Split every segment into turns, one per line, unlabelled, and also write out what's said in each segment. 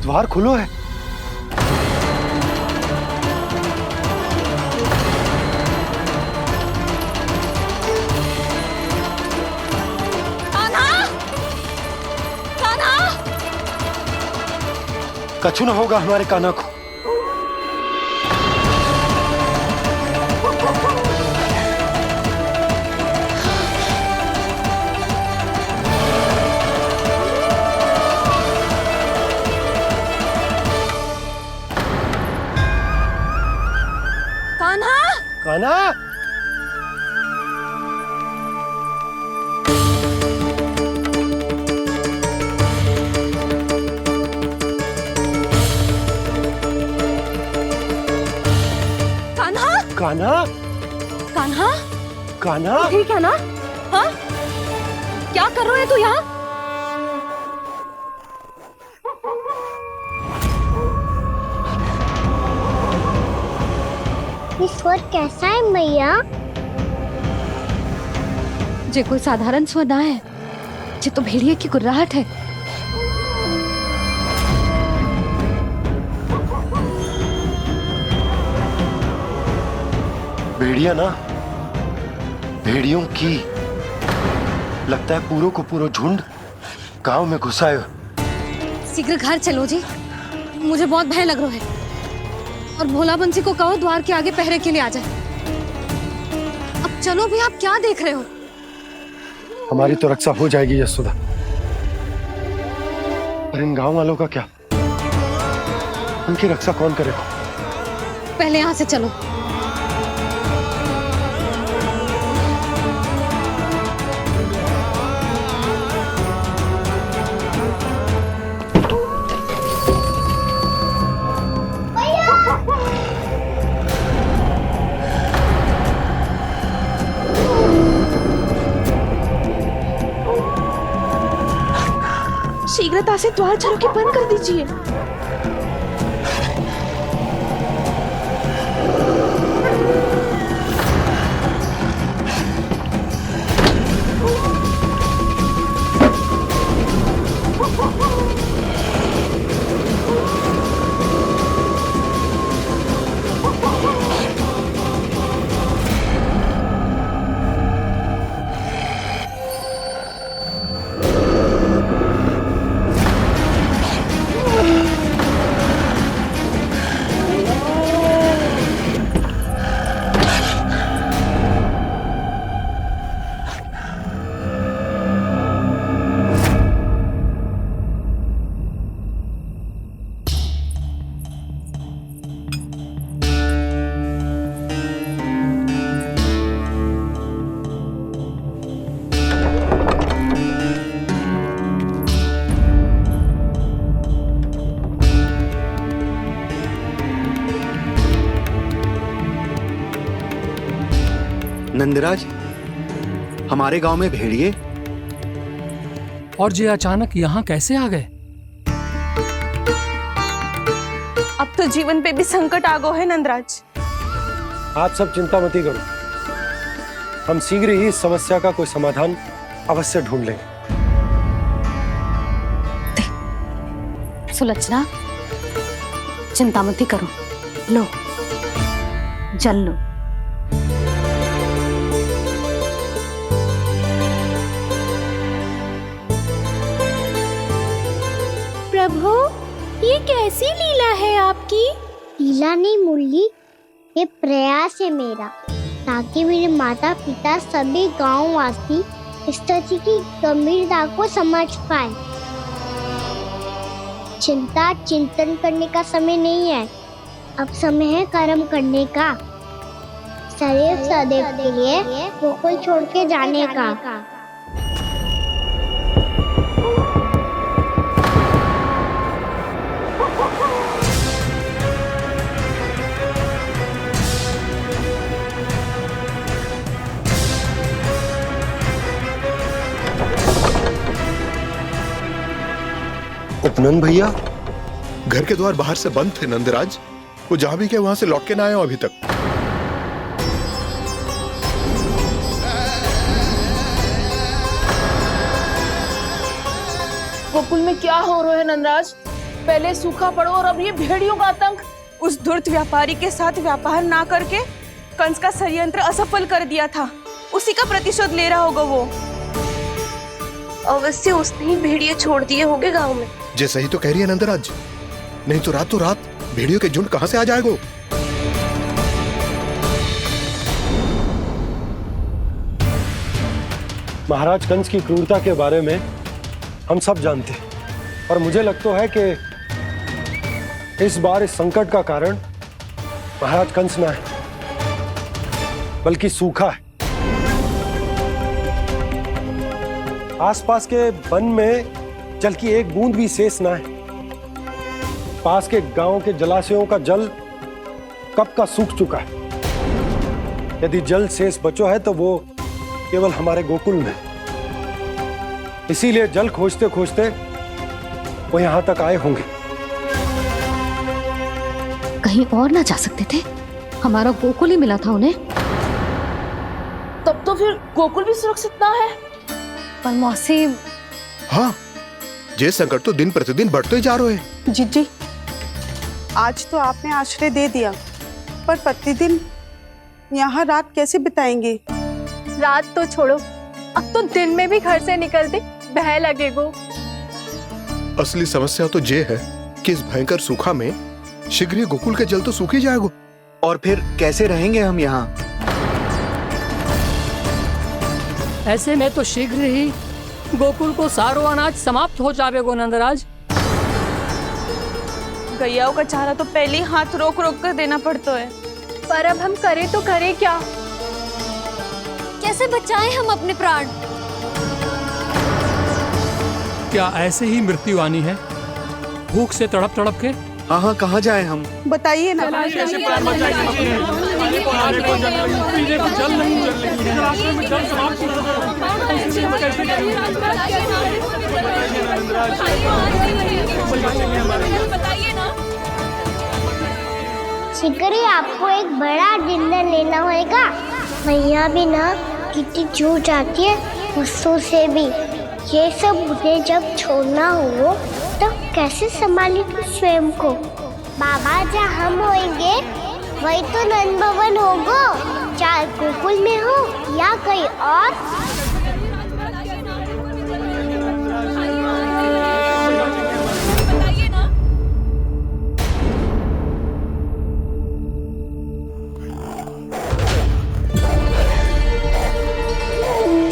द्वार खुलो है। कछु न होगा हमारे कान्हा को।
कान्हा,
कान्हा, कान्हा,
कान्हा,
कान्हा,
ठीक है ना? हाँ, क्या कर रहे हो तू यहाँ?
ये स्वर कैसा है मैया?
जे कोई साधारण स्वर ना है, जे तो भेड़िए की गुर्राहट है।
भेड़िया ना, भेड़ियों की लगता है पूरों को पूरा झुंड गांव में घुसा है।
शीघ्र घर चलो जी, मुझे बहुत भय लग रहा है। और भोला बंसी को कहो द्वार के आगे पहरे के लिए आ जाए। अब चलो भी, आप क्या देख रहे हो?
हमारी तो रक्षा हो जाएगी यशोदा, पर इन गांव वालों का क्या? उनकी रक्षा कौन करेगा?
पहले यहाँ से चलो।
शीघ्रता से द्वार चारों के बंद कर दीजिए।
नंदराज, हमारे गांव में भेड़िए
और ये अचानक यहाँ कैसे आ गए?
अब तो जीवन पे भी संकट आ गो है नंदराज।
आप सब चिंता मत करो, हम शीघ्र ही इस समस्या का कोई समाधान अवश्य ढूंढ लेंगे।
सुलक्षणा, चिंता मत करो, लो जल लो।
प्रभु, ये कैसी लीला है आपकी? लीला नहीं मुरली, ये प्रयास है मेरा, ताकि मेरे माता पिता सभी गांव वासी स्थिति की गंभीरता को समझ पाए। चिंता चिंतन करने का समय नहीं है, अब समय है कर्म करने का, सदैव सदैव के लिए गोकुल छोड़ के जाने का।
उपनंद भैया,
घर के द्वार बाहर से बंद थे नंदराज, वो जहां भी गए वहां से लौट के ना आए हो अभी तक।
गोकुल में क्या हो रहा है नंदराज? पहले सूखा पड़ो और अब ये भेड़ियों का आतंक। उस धूर्त व्यापारी के साथ व्यापार ना करके कंस का षड्यंत्र असफल कर दिया था, उसी का प्रतिशोध ले रहा होगा वो। अवश्य उसने ही भेड़िए छोड़ दिए होंगे गांव में।
जैसे ही तो कह रही है नंदराज, नहीं तो रात भेड़ियों के झुंड कहां से आ जाएगा?
महाराज कंस की क्रूरता के बारे में हम सब जानते हैं, और मुझे लगता है कि इस बार इस संकट का कारण महाराज कंस ना है, बल्कि सूखा है। आसपास के वन में जल की एक बूंद भी शेष ना है। पास के गांव के जलाशयों का जल कब का सूख चुका है। यदि जल शेष बचो है तो वो केवल हमारे गोकुल में। इसीलिए जल खोजते खोजते वो यहां तक आए होंगे।
कहीं और ना जा सकते थे? हमारा गोकुल ही मिला था उन्हें।
तब तो फिर गोकुल भी सुरक्षित ना है।
पर मौसी,
हाँ, ये संकट तो दिन प्रतिदिन बढ़ते ही जा रहे हैं।
जीजी, आज तो आपने आश्रय दे दिया, पर प्रतिदिन यहाँ रात कैसे बिताएंगे?
रात तो छोड़ो, अब तो दिन में भी घर से निकलते भय लगेगो।
असली समस्या तो ये है कि इस भयंकर सूखा में शीघ्र ही गोकुल के जल तो सूख ही जाएगा।
और फिर कैसे रहेंगे हम यहाँ?
ऐसे में तो शीघ्र ही गोकुल को सारो अनाज समाप्त हो जाएगो नंदराज।
गैयाओं का चारा तो पहले ही हाथ रोक रोक कर देना पड़ता है। पर अब हम करें तो करें क्या?
कैसे बचाएं हम अपने प्राण?
क्या ऐसे ही मृत्यु आनी है, भूख से तड़प तड़प के?
हाँ, कहाँ जाए हम?
बताइए ना।
शीघ्र ही आपको एक बड़ा डिनर लेना होगा। मैया भी ना कितनी जूझ जाती है गुस्सों से भी। ये सब मुझे जब छोड़ना हो तो कैसे संभालेंगे स्वयं को? बाबा जहाँ हम होंगे वही तो नंद भवन होगा, चाहे गोकुल में हो या कहीं और।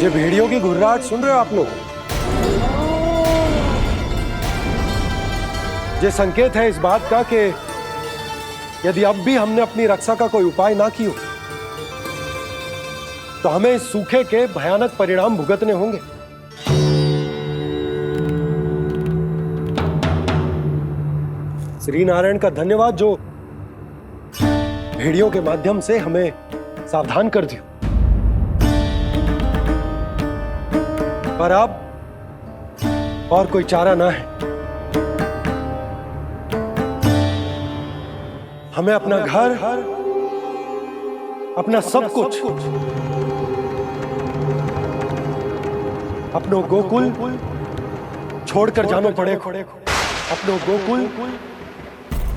ये भेड़ियों की घुर्राहट सुन रहे हो आप लोग? ये संकेत है इस बात का कि यदि अब भी हमने अपनी रक्षा का कोई उपाय ना किया तो हमें इस सूखे के भयानक परिणाम भुगतने होंगे। श्री नारायण का धन्यवाद जो भेड़ियों के माध्यम से हमें सावधान कर दिया। पर अब और कोई चारा ना है। हमें अपना घर, अपना सब कुछ, अपनो गोकुल छोड़कर जानो पड़े। अपनो गोकुल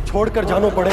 छोड़कर जानो पड़े।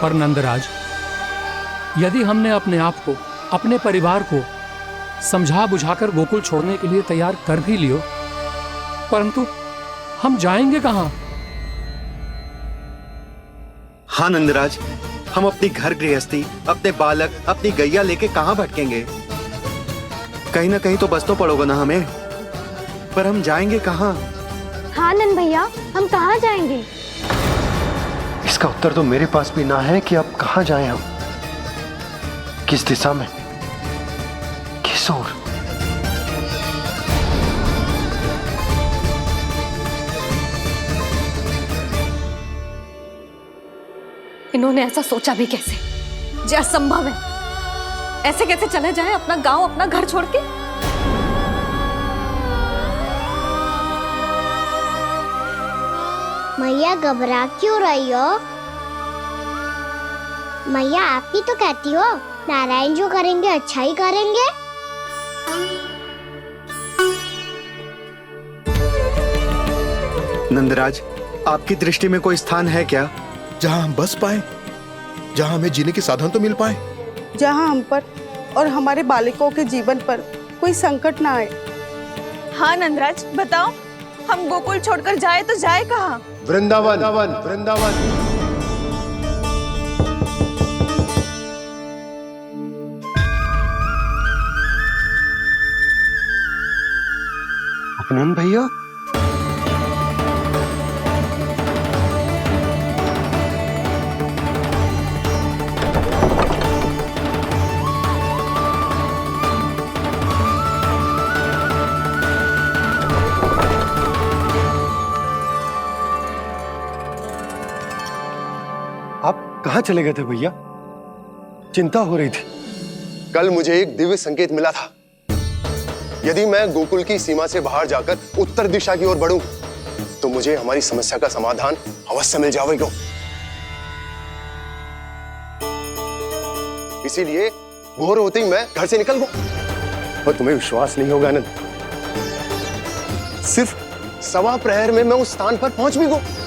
पर नंदराज, यदि हमने अपने आप को, अपने परिवार को समझा बुझाकर गोकुल छोड़ने के लिए तैयार कर भी लियो, परंतु हम जाएंगे कहाँ?
हाँ नंदराज, हम अपनी घर गृहस्थी, अपने बालक, अपनी गैया लेके कहाँ भटकेंगे? कहीं ना कहीं तो बस तो पड़ोगे ना हमें, पर हम जाएंगे कहाँ?
हाँ नंद भैया, हम कहाँ जाएंगे?
इसका उत्तर तो मेरे पास भी ना है कि अब कहाँ जाएं हम, किस दिशा में, किस ओर।
इन्होंने ऐसा सोचा भी कैसे? जो असंभव है। ऐसे कैसे चले जाएं अपना गांव, अपना घर छोड़ के?
मैया घबरा क्यों रही हो? मैया आप ही तो कहती हो नारायण जो करेंगे अच्छा ही करेंगे।
नंदराज, आपकी दृष्टि में कोई स्थान है क्या
जहां हम बस पाए, जहां हमें जीने के साधन तो मिल पाए,
जहाँ हम पर और हमारे बालकों के जीवन पर कोई संकट ना आए।
हाँ नंदराज, बताओ, हम गोकुल छोड़कर जाए तो जाए कहाँ?
वृंदावन, वृंदावन।
उपनंद भैया,
आप कहाँ चले गए थे भैया? चिंता हो रही थी।
कल मुझे एक दिव्य संकेत मिला था। यदि मैं गोकुल की सीमा से बाहर जाकर उत्तर दिशा की ओर बढ़ूं, तो मुझे हमारी समस्या का समाधान अवश्य मिल जाएगा। इसीलिए भोर होते ही मैं घर से निकल गया। और तुम्हें विश्वास नहीं होगा आनंद, सिर्फ सवा प्रहर में मैं उस स्थान पर पहुंच भी गया।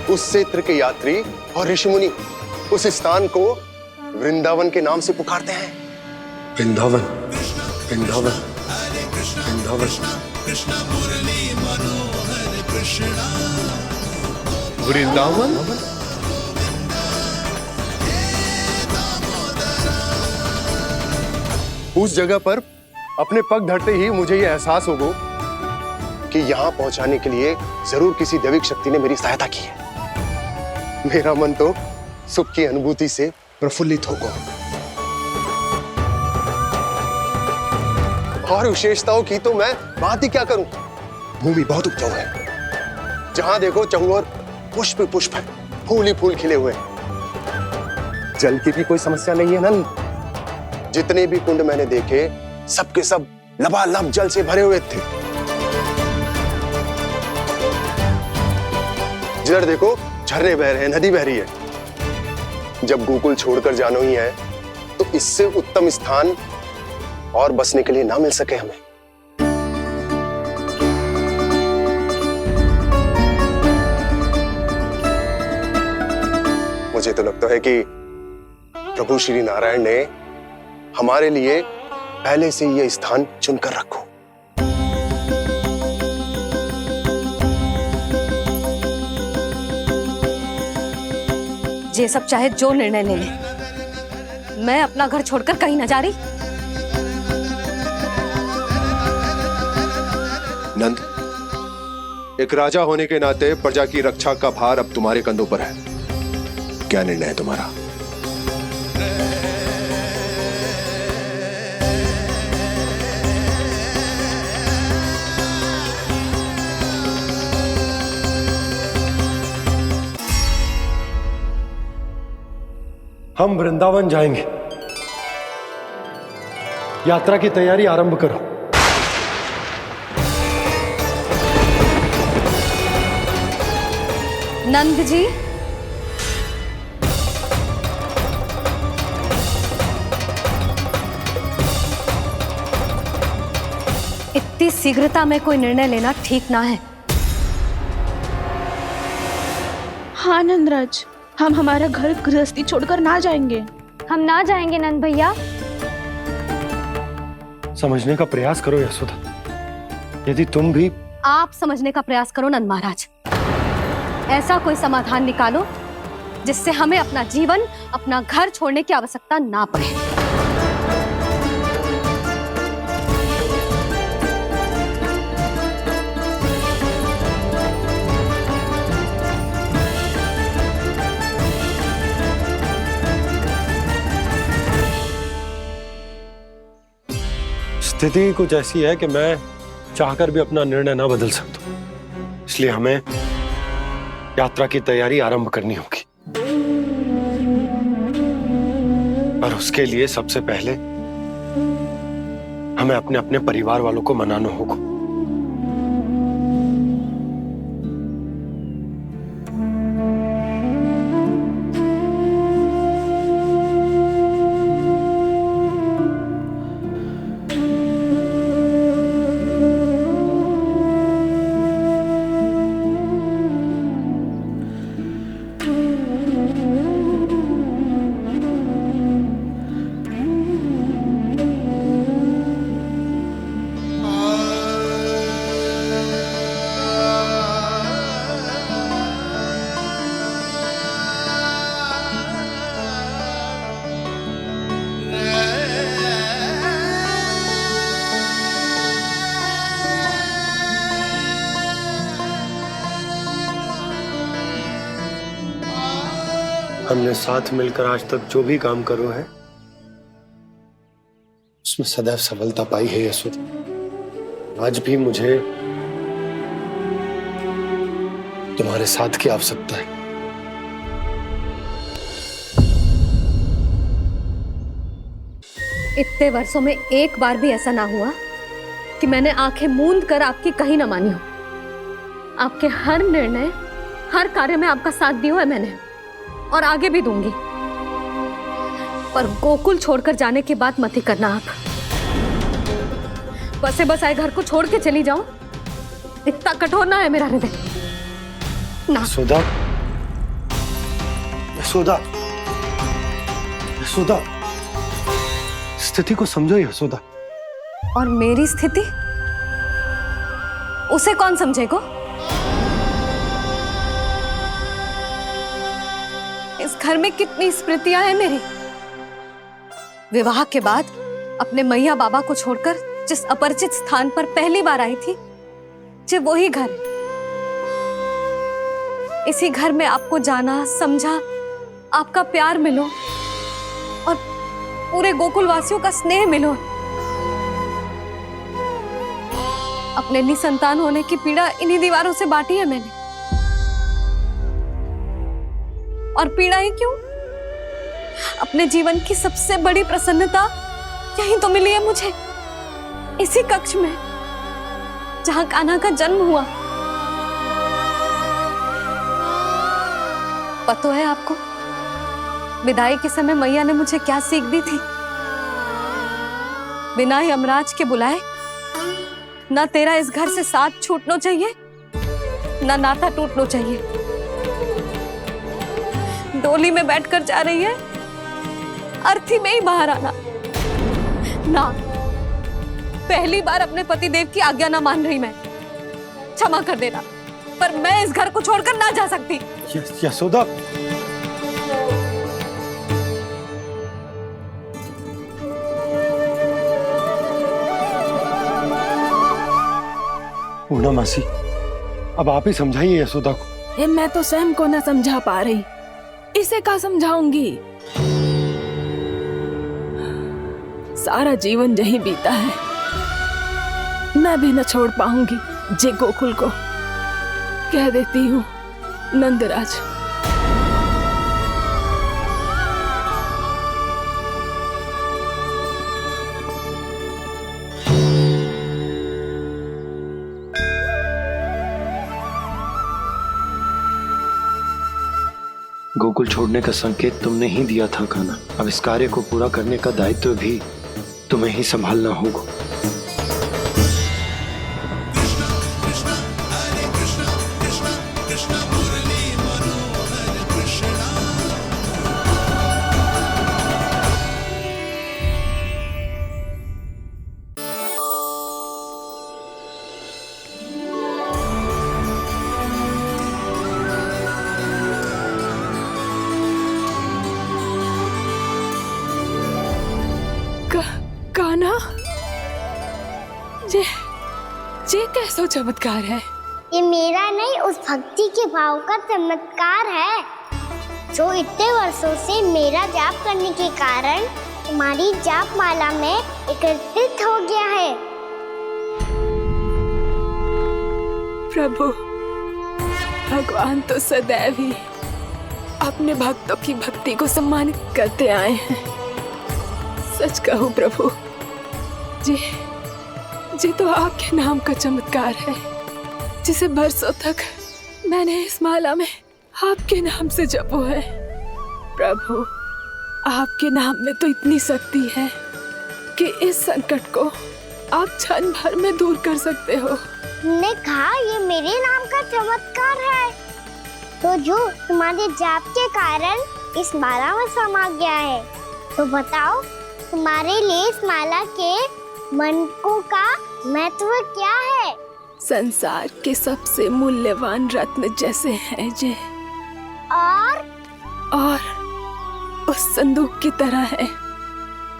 उस क्षेत्र के यात्री और ऋषि मुनि उस स्थान को वृंदावन के नाम से पुकारते हैं।
वृंदावन, वृंदावन, वृंदावन।
वृंदावन? उस जगह पर अपने पग धरते ही मुझे यह एहसास होगा कि यहां पहुंचाने के लिए जरूर किसी दैविक शक्ति ने मेरी सहायता की है। मेरा मन तो सुख की अनुभूति से प्रफुल्लित होगा। और विशेषताओं की तो मैं बात ही क्या करूं। भूमि बहुत उपजाऊ है, जहां देखो चहुओर पुष्प पुष्प, फूल ही फूल खिले हुए। जल की भी कोई समस्या नहीं है नंद। जितने भी कुंड मैंने देखे, सबके सब लबालब जल से भरे हुए थे। जिधर देखो झरने बह रहे हैं, नदी बह रही है। जब गोकुल छोड़कर जाना ही है, तो इससे उत्तम स्थान और बसने के लिए ना मिल सके हमें। मुझे तो लगता है कि प्रभु श्री नारायण ने हमारे लिए पहले से यह स्थान चुनकर रखो।
ये सब चाहे जो निर्णय ले ले, मैं अपना घर छोड़कर कहीं न जा रही।
नंद, एक राजा होने के नाते प्रजा की रक्षा का भार अब तुम्हारे कंधों पर है। क्या निर्णय है तुम्हारा?
हम वृंदावन जाएंगे। यात्रा की तैयारी आरंभ करो।
नंद जी, इतनी शीघ्रता में कोई निर्णय लेना ठीक ना है।
हाँ नंदराज, हम हमारा घर गृहस्थी छोड़कर ना जाएंगे।
हम ना जाएंगे नंद भैया।
समझने का प्रयास करो यशोदा। यदि तुम भी
आप समझने का प्रयास करो नंद महाराज। ऐसा कोई समाधान निकालो जिससे हमें अपना जीवन, अपना घर छोड़ने की आवश्यकता ना पड़े।
स्थिति कुछ ऐसी है कि मैं चाहकर भी अपना निर्णय ना बदल सकता, इसलिए हमें यात्रा की तैयारी आरंभ करनी होगी। और उसके लिए सबसे पहले हमें अपने अपने परिवार वालों को मनाना होगा। हमने साथ मिलकर आज तक जो भी काम करो है उसमें सदैव सफलता पाई है यशोदा। आज भी मुझे तुम्हारे साथ की आवश्यकता है।
इतने वर्षों में एक बार भी ऐसा ना हुआ कि मैंने आंखें मूंद कर आपकी कहीं ना मानी हो। आपके हर निर्णय, हर कार्य में आपका साथ दिया है मैंने, और आगे भी दूंगी। पर गोकुल छोड़कर जाने की बात मत ही करना आप। बसे बसाए घर को छोड़ के चली जाऊं, इतना कठोर ना है मेरा हृदय ना।
यशोदा, यशोदा, यशोदा, स्थिति को समझो यशोदा।
और मेरी स्थिति उसे कौन समझेगा? इस घर में कितनी स्मृतियां हैं मेरी। विवाह के बाद अपने मैया बाबा को छोड़कर जिस अपरिचित स्थान पर पहली बार आई थी, जो वही घर है। इसी घर में आपको जाना, समझा, आपका प्यार मिलो और पूरे गोकुल वासियों का स्नेह मिलो। अपने निसंतान होने की पीड़ा इन्हीं दीवारों से बांटी है मैंने। और पीड़ा ही क्यों? अपने जीवन की सबसे बड़ी प्रसन्नता यहीं तो मिली है मुझे, इसी कक्ष में जहां कान्हा का जन्म हुआ। पता है आपको विदाई के समय मैया ने मुझे क्या सीख दी थी? बिना यमराज के बुलाए ना तेरा इस घर से साथ छूटना चाहिए, ना नाता टूटना चाहिए। डोली में बैठकर जा रही है, अर्थी में ही बाहर आना ना। पहली बार अपने पति देव की आज्ञा ना मान रही मैं, क्षमा कर देना, पर मैं इस घर को छोड़कर ना जा सकती।
यशोदा, पूर्णा मासी, अब आप ही समझाइए यशोदा को।
मैं तो स्वयं को न समझा पा रही, इसे क्या समझाऊंगी? सारा जीवन यही बीता है, मैं भी न छोड़ पाऊंगी। जे गोकुल को कह देती हूँ नंदराज।
गोकुल छोड़ने का संकेत तुमने ही दिया था कान्हा। अब इस कार्य को पूरा करने का दायित्व भी तुम्हें ही संभालना होगा।
कान्हा, ये कैसा चमत्कार है?
ये मेरा नहीं, उस भक्ति के भाव का चमत्कार है जो इतने वर्षों से मेरा जाप करने के कारण तुम्हारी जाप माला में एकत्रित हो गया है।
प्रभु, भगवान तो सदैव ही अपने भक्तों की भक्ति को सम्मानित करते आए हैं। सच कहूं प्रभु, जी तो आपके नाम का चमत्कार है, जिसे बरसों तक मैंने इस माला में आपके नाम से जपो है। प्रभु, आपके नाम में तो इतनी शक्ति है कि इस संकट को आप क्षण भर में दूर कर सकते हो।
तुमने कहा ये मेरे नाम का चमत्कार है, तो जो तुम्हारे जाप के कारण इस माला में समा गया है, तो बताओ तुम्हारे लिए इस माला के मनकों का महत्व क्या है?
संसार के सबसे मूल्यवान रत्न जैसे हैं जे, और उस संदूक की तरह है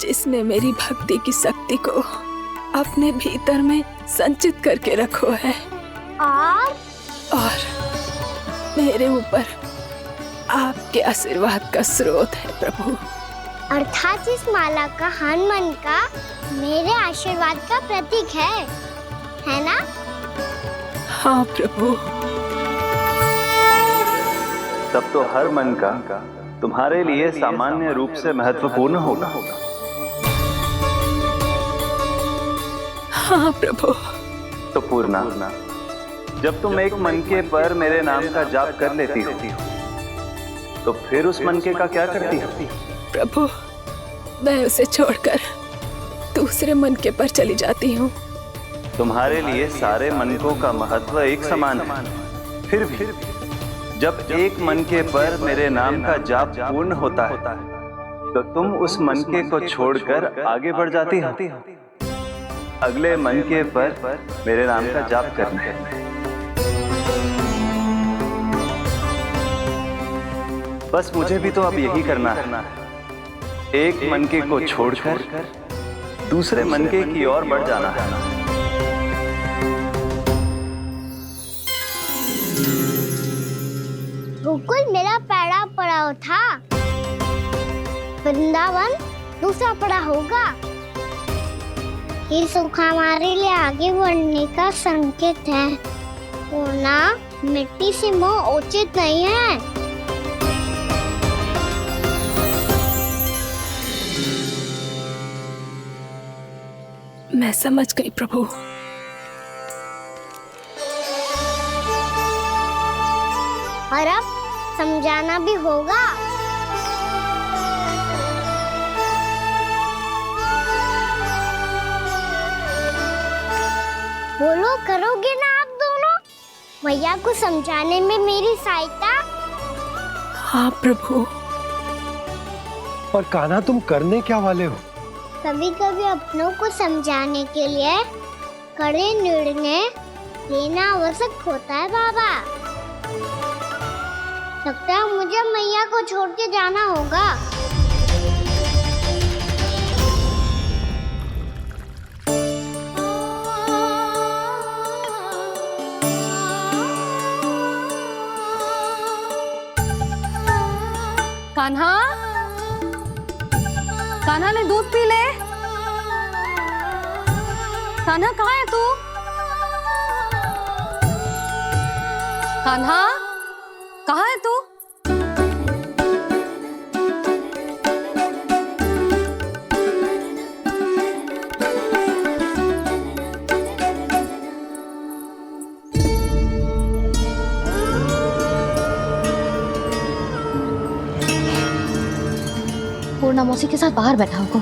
जिसमें मेरी भक्ति की शक्ति को अपने भीतर में संचित करके रखो है। और मेरे ऊपर आपके आशीर्वाद का स्रोत है प्रभु।
अर्थात इस माला का हनुमान का मेरे आशीर्वाद का प्रतीक है ना?
हाँ प्रभु।
तब तो हर मन का तुम्हारे लिए सामान्य रूप से महत्वपूर्ण होगा।
हाँ प्रभु।
तो पूर्णा, जब तुम एक मनके पर मेरे नाम का जाप कर लेती हो, तो फिर उस मनके का क्या करती हो?
प्रभु, मैं उसे छोड़कर दूसरे मनके पर चली जाती हूँ।
तुम्हारे लिए सारे मनकों का महत्व एक समान है। फिर भी जब एक मनके पर मेरे नाम का जाप पूर्ण होता है, तो तुम उस मनके को छोड़कर आगे बढ़ जाती हो अगले मनके पर मेरे नाम का जाप करने। बस मुझे भी तो अब यही करना है, एक मनके को छोड़कर दूसरे मनके की ओर बढ़ जाना है।
गोकुल मेरा पहला पड़ाव था, वृंदावन दूसरा पड़ा होगा। ये सुख हमारे लिए आगे बढ़ने का संकेत है, वरना मिट्टी से मोह उचित नहीं है।
मैं समझ गई प्रभु।
और अब समझाना भी होगा। बोलो, करोगे ना आप दोनों? भैया को समझाने में मेरी सहायता?
हाँ प्रभु।
पर कान्हा, तुम करने क्या वाले हो?
कभी कभी अपनों को समझाने के लिए कड़े निर्णय लेना आवश्यक होता है बाबा। लगता है मुझे मैया को छोड़ के जाना होगा।
कान्हा, कान्हा ने दूध पी ले। कान्हा कहाँ है तू? कान्हा, कहाँ है तू? पूर्णा मौसी के साथ बाहर बैठा होगा।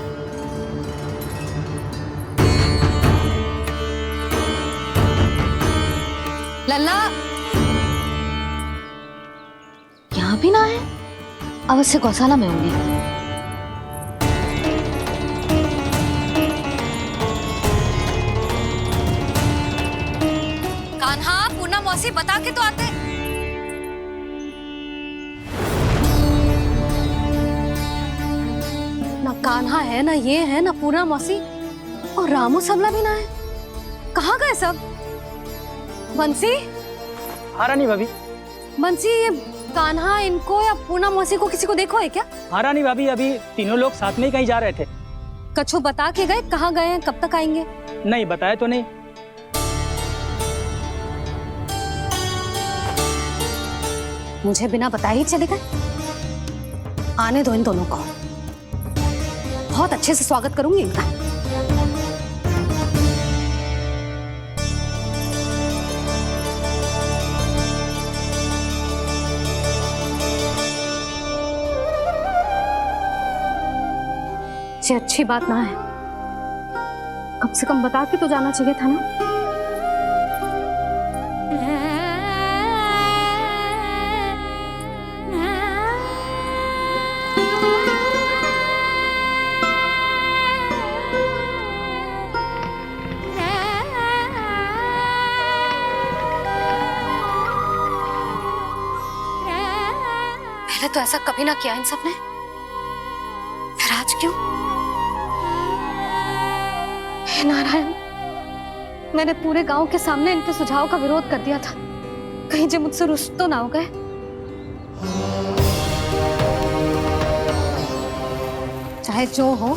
लल्ला, यहाँ भी ना है, अवश्य गौशाला में होंगे। कान्हा, पूर्णा मौसी बता के तो आते। ना कान्हा है, ना ये है, ना पूर्णा मौसी। और रामू सबला भी ना है। कहाँ गए सब? बंसी,
हाँ रानी भाभी।
बंसी, ये कान्हा इनको या पूना मौसी को किसी को देखो है क्या?
हाँ रानी भाभी, अभी तीनों लोग साथ में ही कहीं जा रहे थे।
कछु बता के गए कहाँ गए हैं, कब तक आएंगे?
नहीं बताया तो नहीं।
मुझे बिना बताए ही चले गए। आने दो इन दोनों को, बहुत अच्छे से स्वागत करूंगी इनका। ये अच्छी बात ना है, कम से कम बता के तो जाना चाहिए था ना। पहले तो ऐसा कभी ना किया इन सब ने, फिर आज क्यों? हे नारायण, मैंने पूरे गांव के सामने इनके सुझाव का विरोध कर दिया था, कहीं जो मुझसे रुष्ट तो ना हो गए। चाहे जो हो,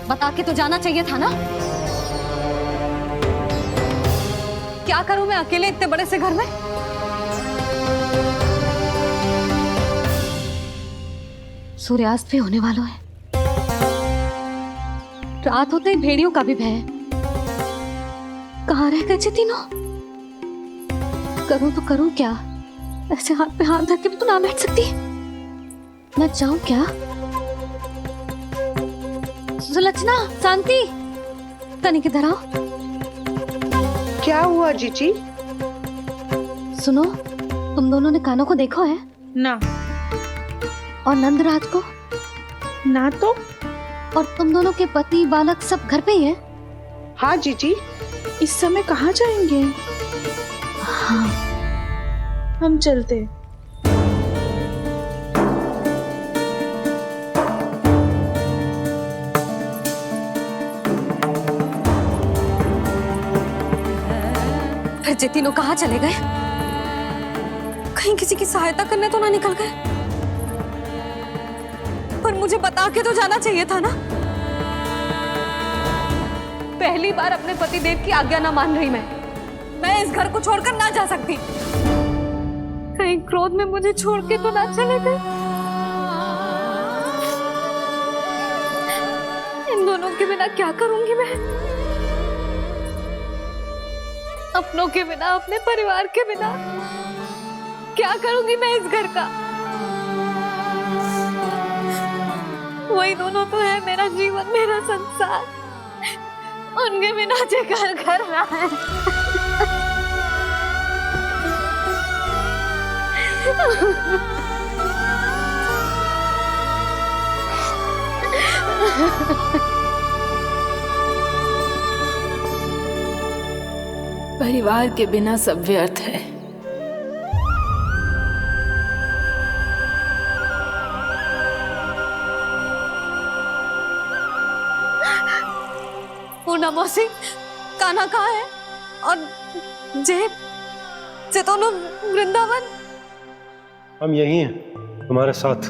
बता के तो जाना चाहिए था ना। क्या करूं मैं अकेले इतने बड़े से घर में? सूर्यास्त भी होने वाला है, रात होते ही भेड़ियों का भी भय है। कहाँ रह गए तीनों? करूं तो करूं क्या? ऐसे हाथ पे हाथ धर के भी तो ना बैठ सकती। मैं जाऊं क्या? सुलक्षणा, शांति, तनिक इधर आओ।
क्या हुआ जीजी?
सुनो, तुम दोनों ने कान्हा को देखा है?
ना।
और नंदराज को?
ना तो।
और तुम दोनों के पति बालक सब घर पे ही है?
हाँ जीजी, इस समय कहाँ जाएंगे?
हाँ।
हम चलते।
फिर जे तीनों कहाँ चले गए? कहीं किसी की सहायता करने तो ना निकल गए? पर मुझे बता के तो जाना चाहिए था ना। पहली बार अपने पति देव की आज्ञा ना मान रही मैं इस घर को छोड़कर ना जा सकती। कहीं क्रोध में मुझे छोड़ के तो ना चले गए। इन दोनों के बिना क्या करूंगी मैं? अपनों के बिना, अपने परिवार के बिना क्या करूंगी मैं इस घर का? वही दोनों तो है मेरा जीवन, मेरा संसार। उनके बिना जे घर घर रहा है।
परिवार के बिना सब व्यर्थ है।
पूना मौसी, कान्हा कहाँ है? और जे दोनों वृंदावन?
हम यही हैं, तुम्हारे साथ।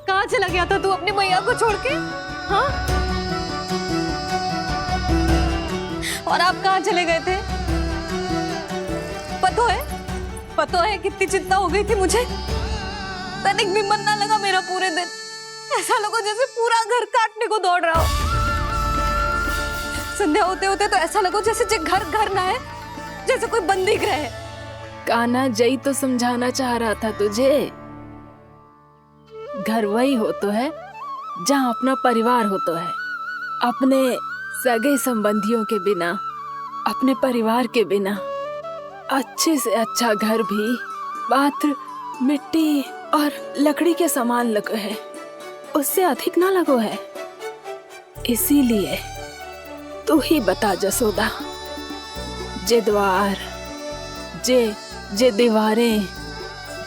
कहाँ चला गया था तू अपनी मैया को छोड़ के? हाँ? और आप कहाँ चले गए थे? पता है कितनी चिंता हो गई थी मुझे। तनिक भी मन ना लगा मेरा पूरे दिन। ऐसा लगा जैसे पूरा घर काटने को दौड़ रहा हो। संध्या होते होते तो ऐसा लगा जैसे घर घर ना है, जैसे कोई बंदी गृह है।
कान्हा जई तो समझाना चाह रहा था तुझे। घर वही हो तो है जहाँ अपना परिवार हो तो है। अपने सगे संबंधियों के बिना, अपने परिवार के बिना अच्छे से अच्छा घर भी पात्र मिट्टी और लकड़ी के समान लगो है, उससे अधिक ना लगो है। इसीलिए तू ही बता जसोदा, जे द्वार, जे दीवारें,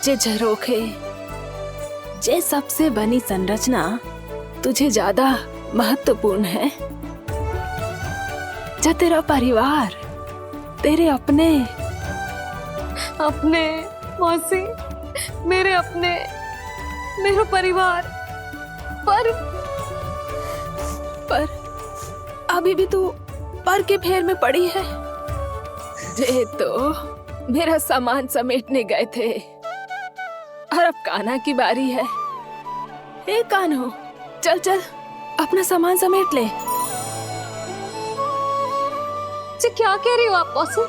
जे झरोखे, जे सबसे बनी संरचना तुझे ज्यादा महत्वपूर्ण है? जो तेरा परिवार, तेरे अपने
मौसी, मेरे अपने, मेरा परिवार, पर
अभी भी तू पर के फेर में पड़ी है। जे तो मेरा सामान समेटने गए थे और अब कान्हा की बारी है। हे कान्हो, चल चल अपना सामान समेट ले।
जी क्या कह रही हो आप मौसी?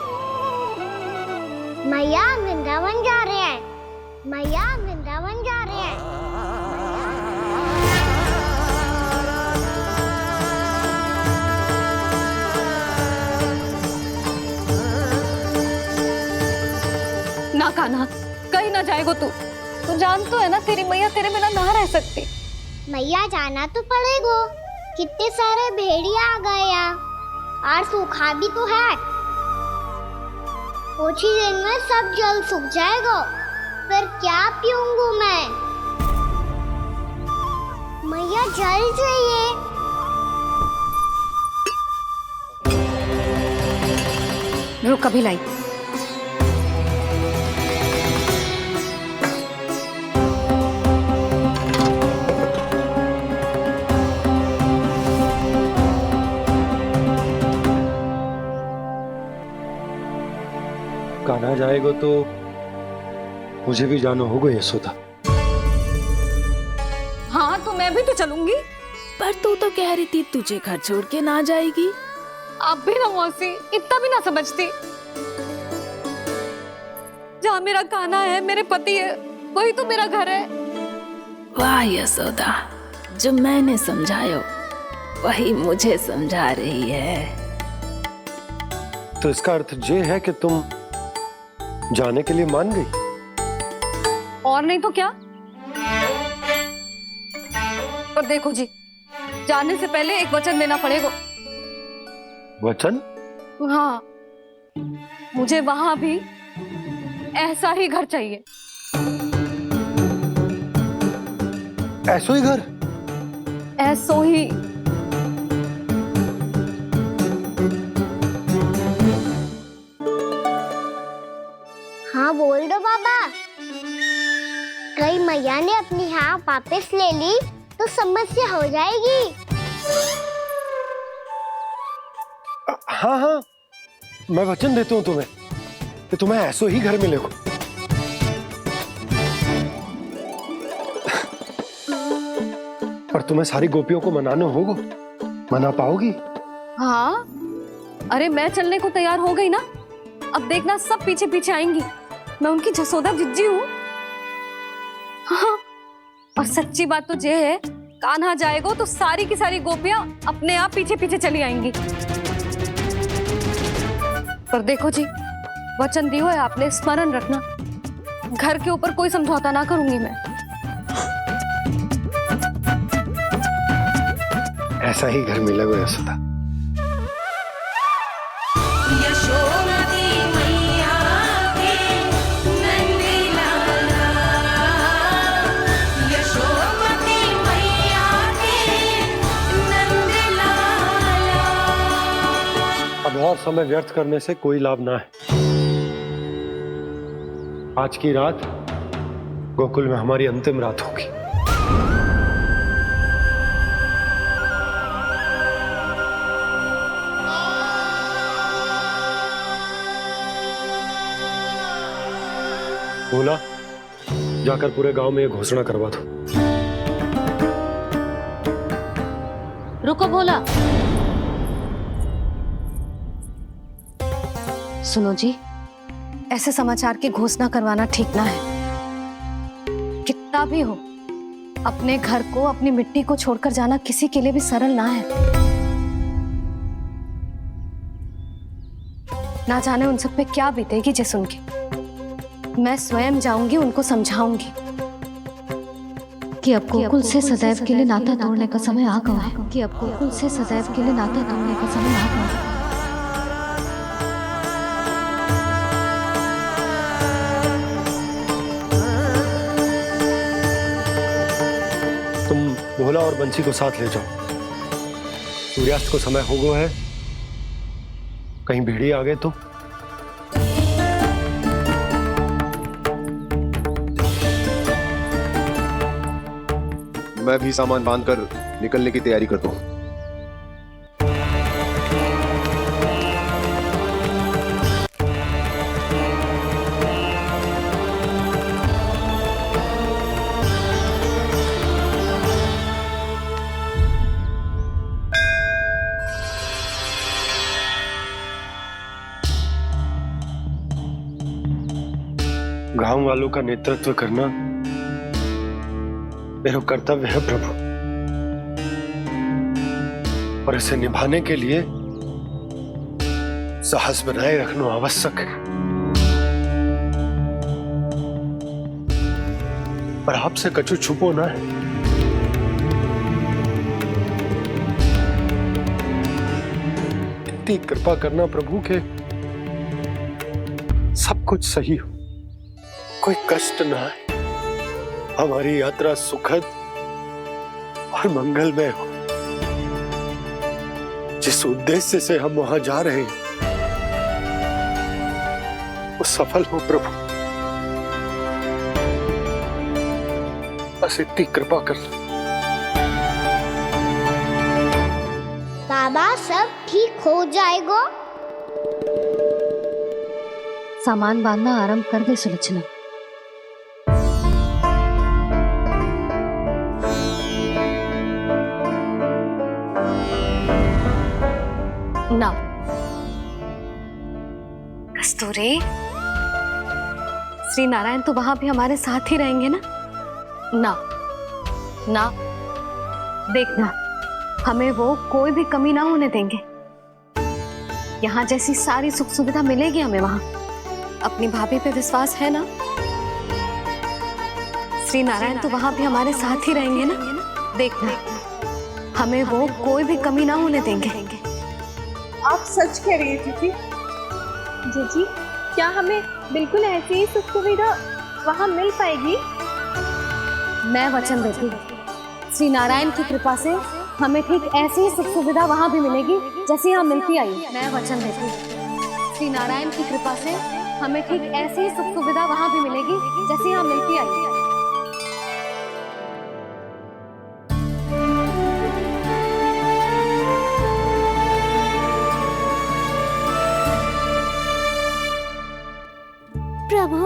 मैया वृंदावन जा रहे हैं, मैया वृंदावन जा रहे हैं।
ना कान्हा, कहीं ना जाएगो तू जान तो है ना तेरी मैया तेरे बिना ना रह सकती।
मैया जाना तो पड़ेगा, कितने सारे भेड़िया आ गए यहाँ और सूखा भी तो है। कुछ ही दिन में सब जल सूख जाएगा, फिर क्या पीऊंगा मैं? मैया जल चाहिए।
रुक कभी लाई।
कान्हा जाएगा तो मुझे भी जाना होगा यशोदा।
हाँ तो मैं भी तो चलूंगी।
पर तू तो कह रही थी तुझे घर छोड़ के ना जाएगी।
आप भी ना मौसी, इतना भी ना समझती। जहाँ मेरा कान्हा है, मेरे पति है, वही तो मेरा घर है।
वाह यशोदा, जो मैंने समझाया वही मुझे समझा रही है।
तो इसका अर्थ ये है कि तुम जाने के लिए मान गई?
और नहीं तो क्या। पर देखो जी, जाने से पहले एक वचन देना पड़ेगा।
वचन?
हाँ, मुझे वहां भी ऐसा ही घर चाहिए।
ऐसो ही घर?
ऐसो ही।
हाँ बोल दो बाबा। कहीं मैया ने अपनी हाँ वापस ले ली तो समस्या हो जाएगी।
हाँ हाँ, मैं वचन देता हूँ तुम्हें कि तुम्हें ऐसो ही घर मिलेगा। पर तुम्हें सारी गोपियों को मनाना होगा। मना पाओगी?
हाँ, अरे मैं चलने को तैयार हो गई ना। अब देखना सब पीछे पीछे आएंगी। मैं उनकी जसोदा जिज्जी हूँ। हाँ, और सच्ची बात तो ये है, कान्हा जाएगा तो सारी की सारी गोपियां अपने आप पीछे पीछे चली आएंगी। पर देखो जी, वचन दियो है आपने, स्मरण रखना। घर के ऊपर कोई समझौता ना करूंगी मैं।
ऐसा ही घर मिलेगा यशोदा। अब और समय व्यर्थ करने से कोई लाभ ना है। आज की रात गोकुल में हमारी अंतिम रात होगी। बोला, जाकर पूरे गांव में ये घोषणा करवा दो।
रुको भोला। सुनो जी, ऐसे समाचार की घोषणा करवाना ठीक ना है। कितना भी हो, अपने घर को, अपनी मिट्टी को छोड़कर जाना किसी के लिए भी सरल ना है। ना जाने उन सब पे क्या बीतेगी जे सुन के। मैं स्वयं जाऊंगी, उनको समझाऊंगी कि अब गोकुल से सदैव के लिए नाता तोड़ने का समय आ गया है, कि अब गोकुल से सदैव के लिए नाता तोड़ने का समय आ गया है।
तुम भोला और बंसी को साथ ले जाओ। सूर्यास्त को समय हो गया है, कहीं भेड़िए आ गए तो।
मैं भी सामान बांधकर निकलने की तैयारी करता हूँ।
गांव वालों का नेतृत्व करना मेरा कर्तव्य है प्रभु, और इसे निभाने के लिए साहस बनाए रखना आवश्यक है। पर आपसे कछु छुपो ना है। इतनी कृपा करना प्रभु के सब कुछ सही हो, कोई कष्ट ना आए, हमारी यात्रा सुखद और मंगलमय हो। जिस उद्देश्य से हम वहां जा रहे हैं वो सफल हो प्रभु, बस इतनी कृपा कर लो।
बाबा सब ठीक हो जाएगा।
सामान बांधना आरंभ कर दे सुलोचना। ना कस्तूरी, श्री नारायण तो वहां भी हमारे साथ ही रहेंगे ना? ना ना, देखना हमें वो कोई भी कमी ना होने देंगे। यहाँ जैसी सारी सुख सुविधा मिलेगी हमें वहां। अपनी भाभी पे विश्वास है ना? श्री नारायण तो वहां भी हमारे साथ ही रहेंगे ना? देखना हमें वो कोई भी कमी ना होने देंगे।
आप सच कह रही थी जीजी?
जीजी, क्या हमें बिल्कुल ऐसी ही सुख सुविधा वहां मिल पाएगी? मैं वचन देती हूँ श्री नारायण की कृपा से हमें ठीक ऐसी ही सुख सुविधा वहां भी मिलेगी जैसी यहाँ मिलती आई। मैं वचन देती हूँ श्री नारायण की कृपा से हमें ठीक ऐसी ही सुख सुविधा वहां भी मिलेगी जैसी यहाँ मिलती आई।
प्रभु,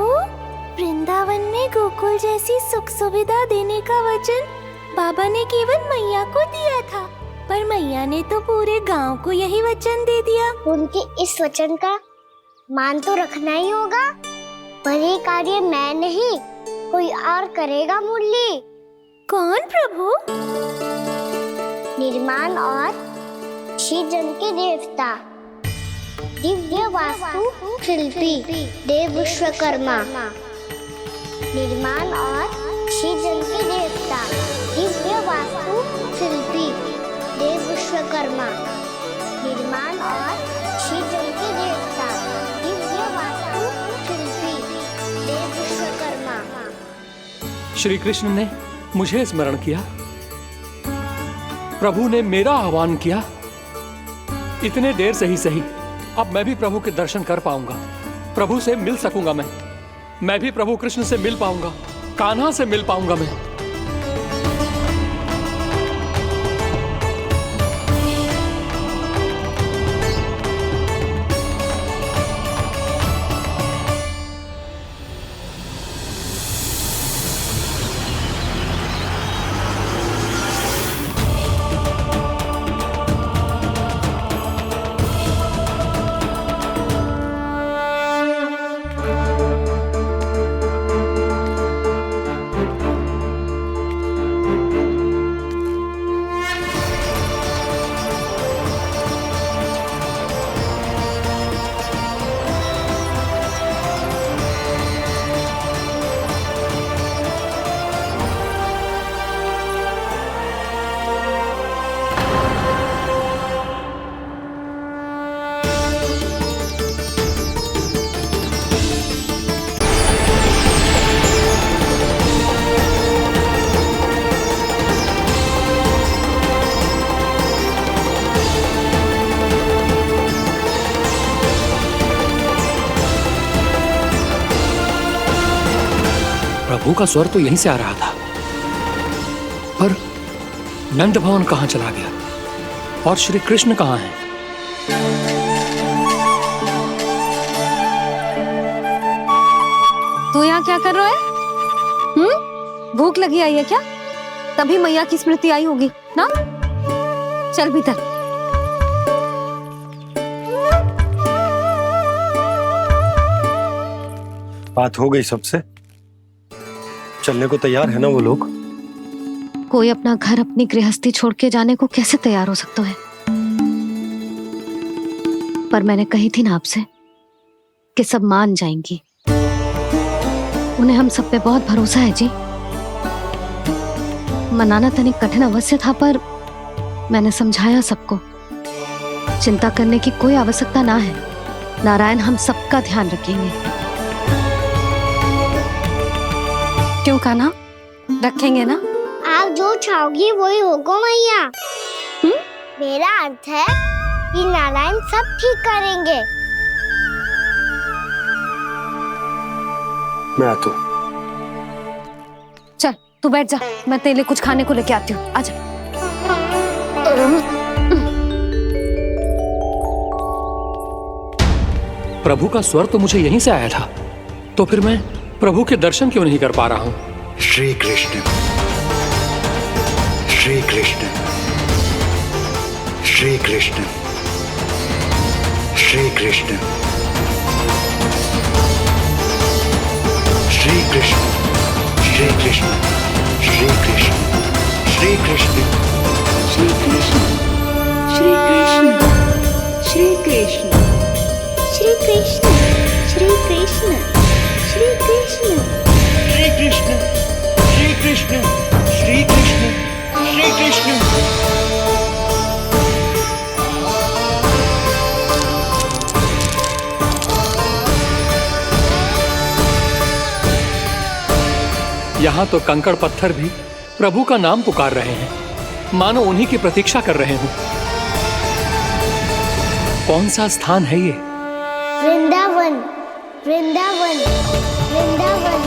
वृंदावन में गोकुल जैसी सुख सुविधा देने का वचन बाबा ने केवल मैया को दिया था, पर मैया ने तो पूरे गांव को यही वचन दे दिया। उनके इस वचन का मान तो रखना ही होगा, पर ये कार्य मैं नहीं कोई और करेगा मुरली। कौन प्रभु? निर्माण और श्रीजन के देवता, दिव्य वास्तु शिल्पी देव विश्वकर्मा। निर्माण और श्रीजन के देवता, दिव्य वास्तु शिल्पी देव विश्वकर्मा। निर्माण और श्रीजन के देवता, दिव्य वास्तु शिल्पी देव विश्वकर्मा।
श्री कृष्ण ने मुझे स्मरण किया, प्रभु ने मेरा आह्वान किया। इतने देर से ही सही, अब मैं भी प्रभु के दर्शन कर पाऊंगा, प्रभु से मिल सकूंगा। मैं भी प्रभु कृष्ण से मिल पाऊंगा, कान्हा से मिल पाऊंगा मैं। प्रभु का स्वर तो यहीं से आ रहा था, पर नंद भवन कहाँ चला गया और श्री कृष्ण कहाँ हैं?
तू यहाँ क्या कर रहा है? भूख लगी आई है क्या? तभी मैया की स्मृति आई होगी ना? चल भीतर।
बात हो गई सबसे? चलने को तैयार है ना वो लोग?
कोई अपना घर अपनी गृहस्थी छोड़ के जाने को कैसे तैयार हो सकता है? पर मैंने कही थी ना आपसे कि सब मान जाएंगी। उन्हें हम सब पे बहुत भरोसा है जी। मनाना तनिक कठिन अवश्य था, पर मैंने समझाया सबको। चिंता करने की कोई आवश्यकता ना है। नारायण हम सबका ध्यान रखेंगे। क्यों कान्हा, रखेंगे ना?
आप जो चाहोगी वही होगा मैया। मेरा अर्थ है कि नारायण सब ठीक करेंगे।
मैं आता हूँ।
चल तू बैठ जा, मैं तेरे लिए कुछ खाने को लेके आती हूँ। आजा।
प्रभु का स्वर तो मुझे यहीं से आया था, तो फिर मैं प्रभु के दर्शन क्यों नहीं कर पा रहा हूँ?
श्री कृष्ण, श्री कृष्ण, श्री कृष्ण, श्री कृष्ण, श्री कृष्ण, श्री कृष्ण, श्री कृष्ण, श्री कृष्ण,
श्री कृष्ण, श्री कृष्ण, श्री कृष्ण,
श्री कृष्ण, श्री कृष्ण, श्री कृष्ण,
श्री कृष्ण, श्री कृष्ण, श्री कृष्ण, श्री कृष्ण।
यहाँ तो कंकड़ पत्थर भी प्रभु का नाम पुकार रहे हैं, मानो उन्हीं की प्रतीक्षा कर रहे हूँ। कौन सा स्थान है ये?
वृंदावन, वृंदावन, वृंदावन।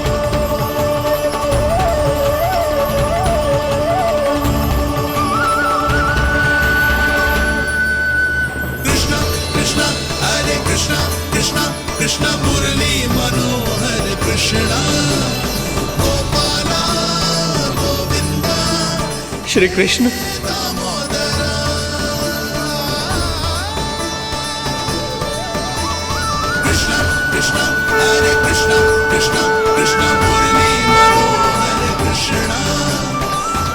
कृष्णा कृष्णा हरे कृष्णा, कृष्णा कृष्णा मुरली मनोहर कृष्णा, गोपाला गोविंदा
श्री कृष्ण।
दामोदरा। कृष्णा कृष्णा हरे कृष्णा, कृष्णा कृष्णा मुरली मनोहर कृष्णा,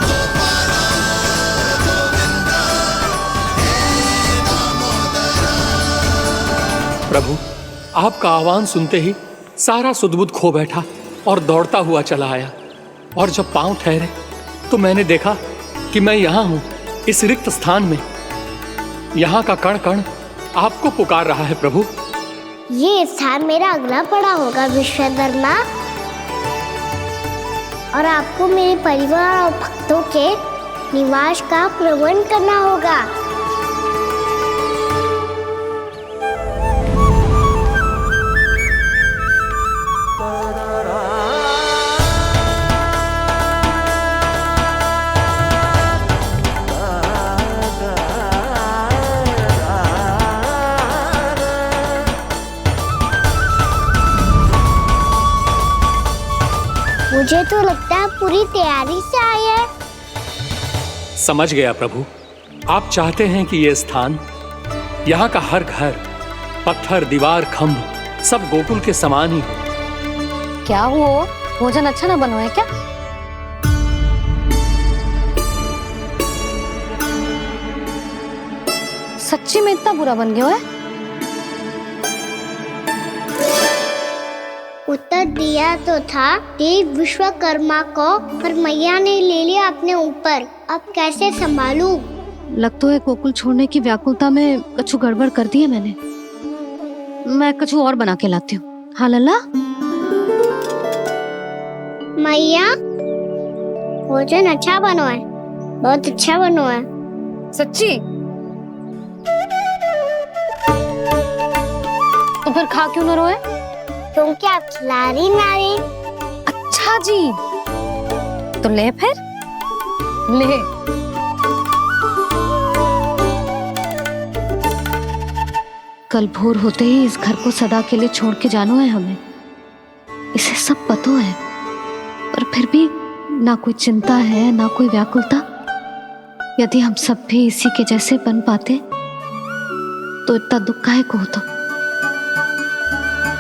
गोपाला गोविंदा हे दामोदरा।
प्रभु, आपका आह्वान सुनते ही सारा सुध-बुध खो बैठा और दौड़ता हुआ चला आया। और जब पांव ठहरे तो मैंने देखा कि मैं यहाँ हूँ, इस रिक्त स्थान में। यहाँ का कण कण आपको पुकार रहा है प्रभु।
ये स्थान मेरा अगला पड़ा होगा विश्वकर्मा, और आपको मेरे परिवार और भक्तों के निवास का प्रबंध करना होगा। मुझे तो लगता है पूरी तैयारी से आए हैं।
समझ गया प्रभु, आप चाहते हैं कि ये स्थान, यहाँ का हर घर, पत्थर, दीवार, खम्भ सब गोकुल के समान ही हो।
क्या हुआ? भोजन अच्छा ना बना है क्या? सच्ची में इतना बुरा बन गया है?
उत्तर दिया तो था देव विश्वकर्मा को, पर मैया ने ले लिया अपने ऊपर। अब कैसे संभालूं?
लग तो है गोकुल छोड़ने की व्याकुलता में कछु गड़बड़ कर दी है मैंने। मैं कछु और बना के लाती हूँ। हाँ लल्ला?
मैया, भोजन अच्छा बनो है, बहुत अच्छा बनो है।
सच्ची? तो फिर खा क्यों न रोए?
क्योंकि आप खिला रही ना रही।
अच्छा, अच्छा जी, तो ले फिर ले। कल भोर होते ही इस घर को सदा के लिए छोड़ के जाना है हमें, इसे सब पता है, पर फिर भी ना कोई चिंता है ना कोई व्याकुलता। यदि हम सब भी इसी के जैसे बन पाते तो इतना दुख काहे को होता।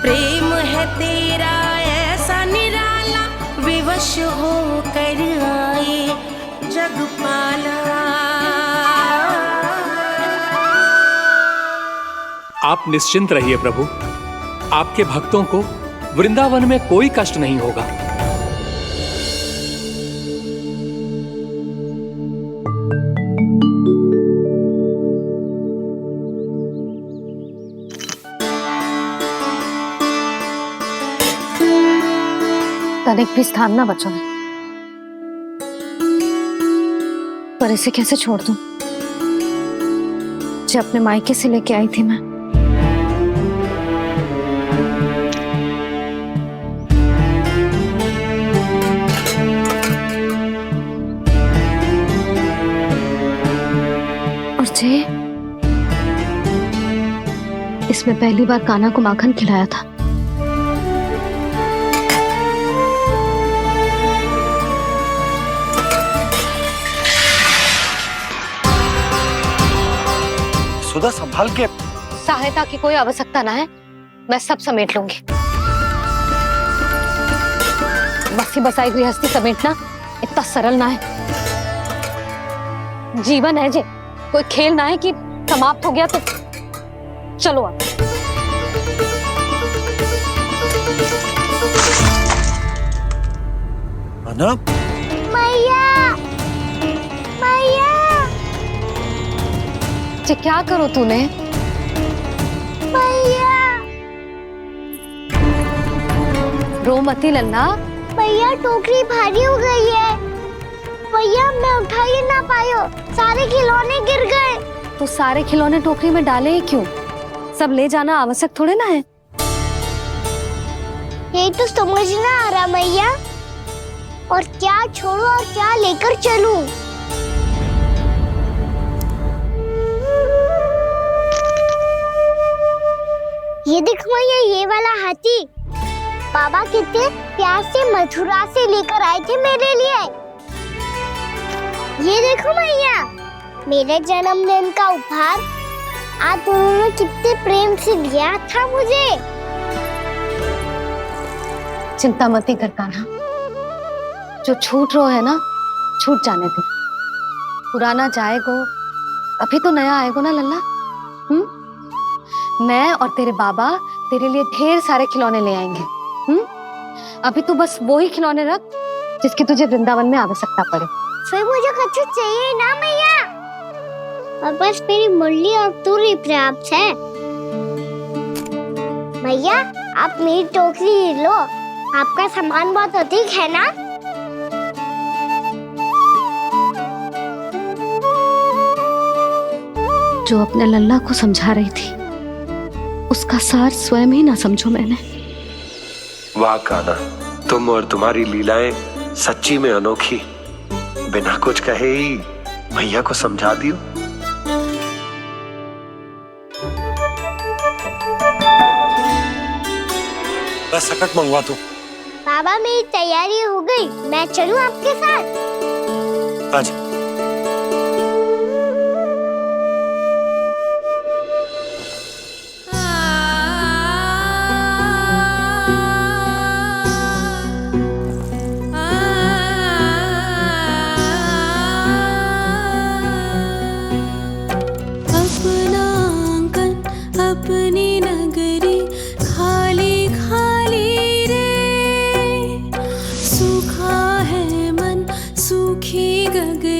प्रेम है तेरा ऐसा निराला, विवश हो कर आए जगपाला।
आप निश्चिंत रहिए प्रभु, आपके भक्तों को वृंदावन में कोई कष्ट नहीं होगा।
तनिक भी स्थान ना बचो है, पर इसे कैसे छोड़ दूं जो अपने मायके से लेके आई थी मैं। और जे इसमें पहली बार कान्हा को माखन खिलाया था।
सुधा संभाल के।
सहायता की कोई आवश्यकता ना है, मैं सब समेट लूंगी। बसी बसाई गृहस्थी समेटना इतना सरल ना है। जीवन है जे, कोई खेल ना है कि समाप्त हो गया तो चलो अब।
अना
मैया, मैया।
जे क्या करो तूने?
मैया,
रो मती लल्ला।
भैया टोकरी भारी हो गई है। भैया मैं उठा ही ना पायो, सारे खिलौने गिर गए।
तो सारे खिलौने टोकरी में डाले ही क्यों? सब ले जाना आवश्यक थोड़े ना है।
यही तो समझ ना आ रहा मैया, और क्या छोड़ो और क्या लेकर चलूं? ये देख मैया, ये वाला हाथी बाबा कितने प्यार से मथुरा से लेकर आए थे मेरे लिए। ये देखो मैया, मेरे जन्मदिन का उपहार आप उन्होंने कितने प्रेम से दिया था मुझे।
चिंता मत कर कान्हा, जो छूट रो है ना छूट जाने दे। पुराना जाएगो, अभी तो नया आएगो ना लल्ला। मैं और तेरे बाबा तेरे लिए ढेर सारे खिलौने ले आएंगे। अभी तू बस वो ही खिलौने रख जिसकी तुझे वृंदावन में आवश्यकता पड़े।
फिर मुझे कच्चू चाहिए ना मैया, और बस मेरी मुरली और तुरी पर्याप्त है। भैया आप मेरी टोकरी लो, आपका सामान बहुत अधिक है ना।
जो अपने लल्ला को समझा रही थी उसका सार स्वयं ही ना समझो मैंने।
वाह कान्हा, तुम और तुम्हारी लीलाएं सच्ची में अनोखी। बिना कुछ कहे ही भैया को समझा दियो।
बस सकट मंगवा दो।
बाबा मेरी तैयारी हो गई, मैं चलूं आपके साथ?
आजा।
गगन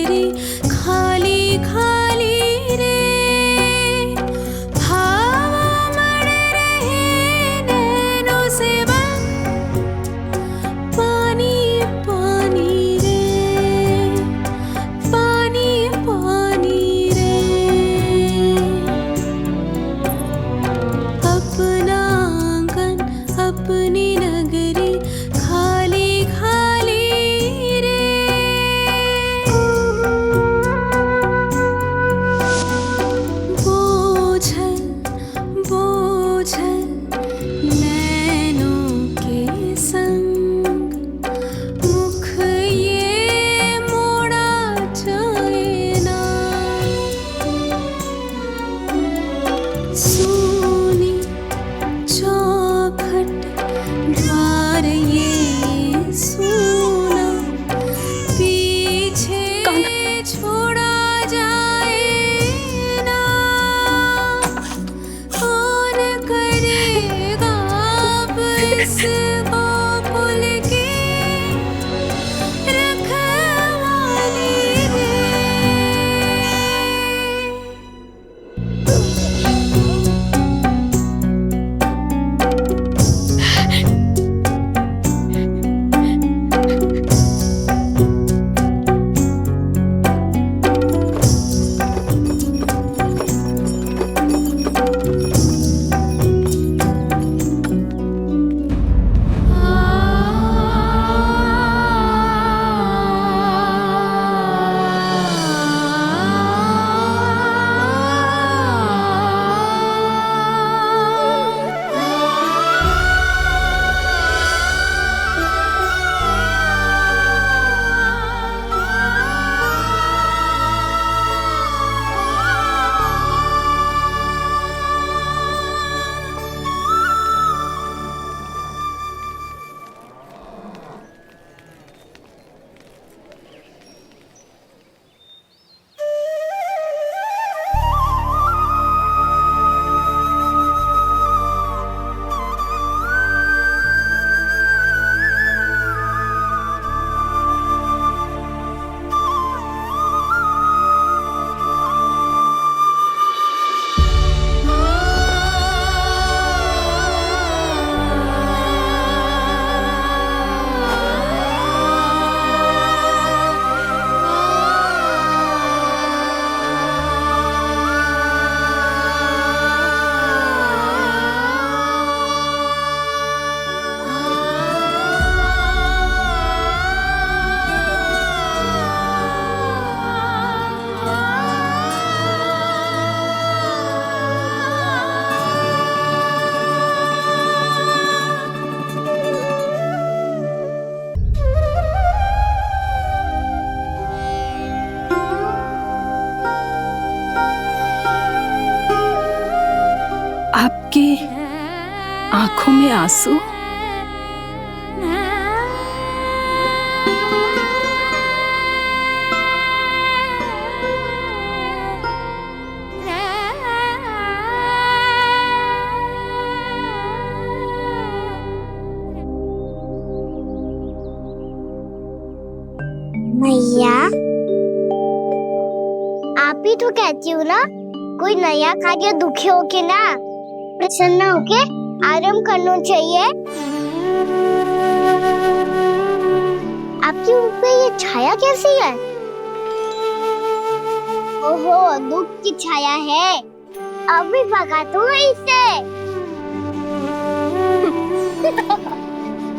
हैं आंसू?
मैया, आप ही तो कहती हो ना, कोई नया कार्य दुखी होके ना प्रसन्न होके आराम करना चाहिए। आपके मुंह पे ये छाया कैसी है? ओहो, दुख की छाया है। अभी भगा दो इसे।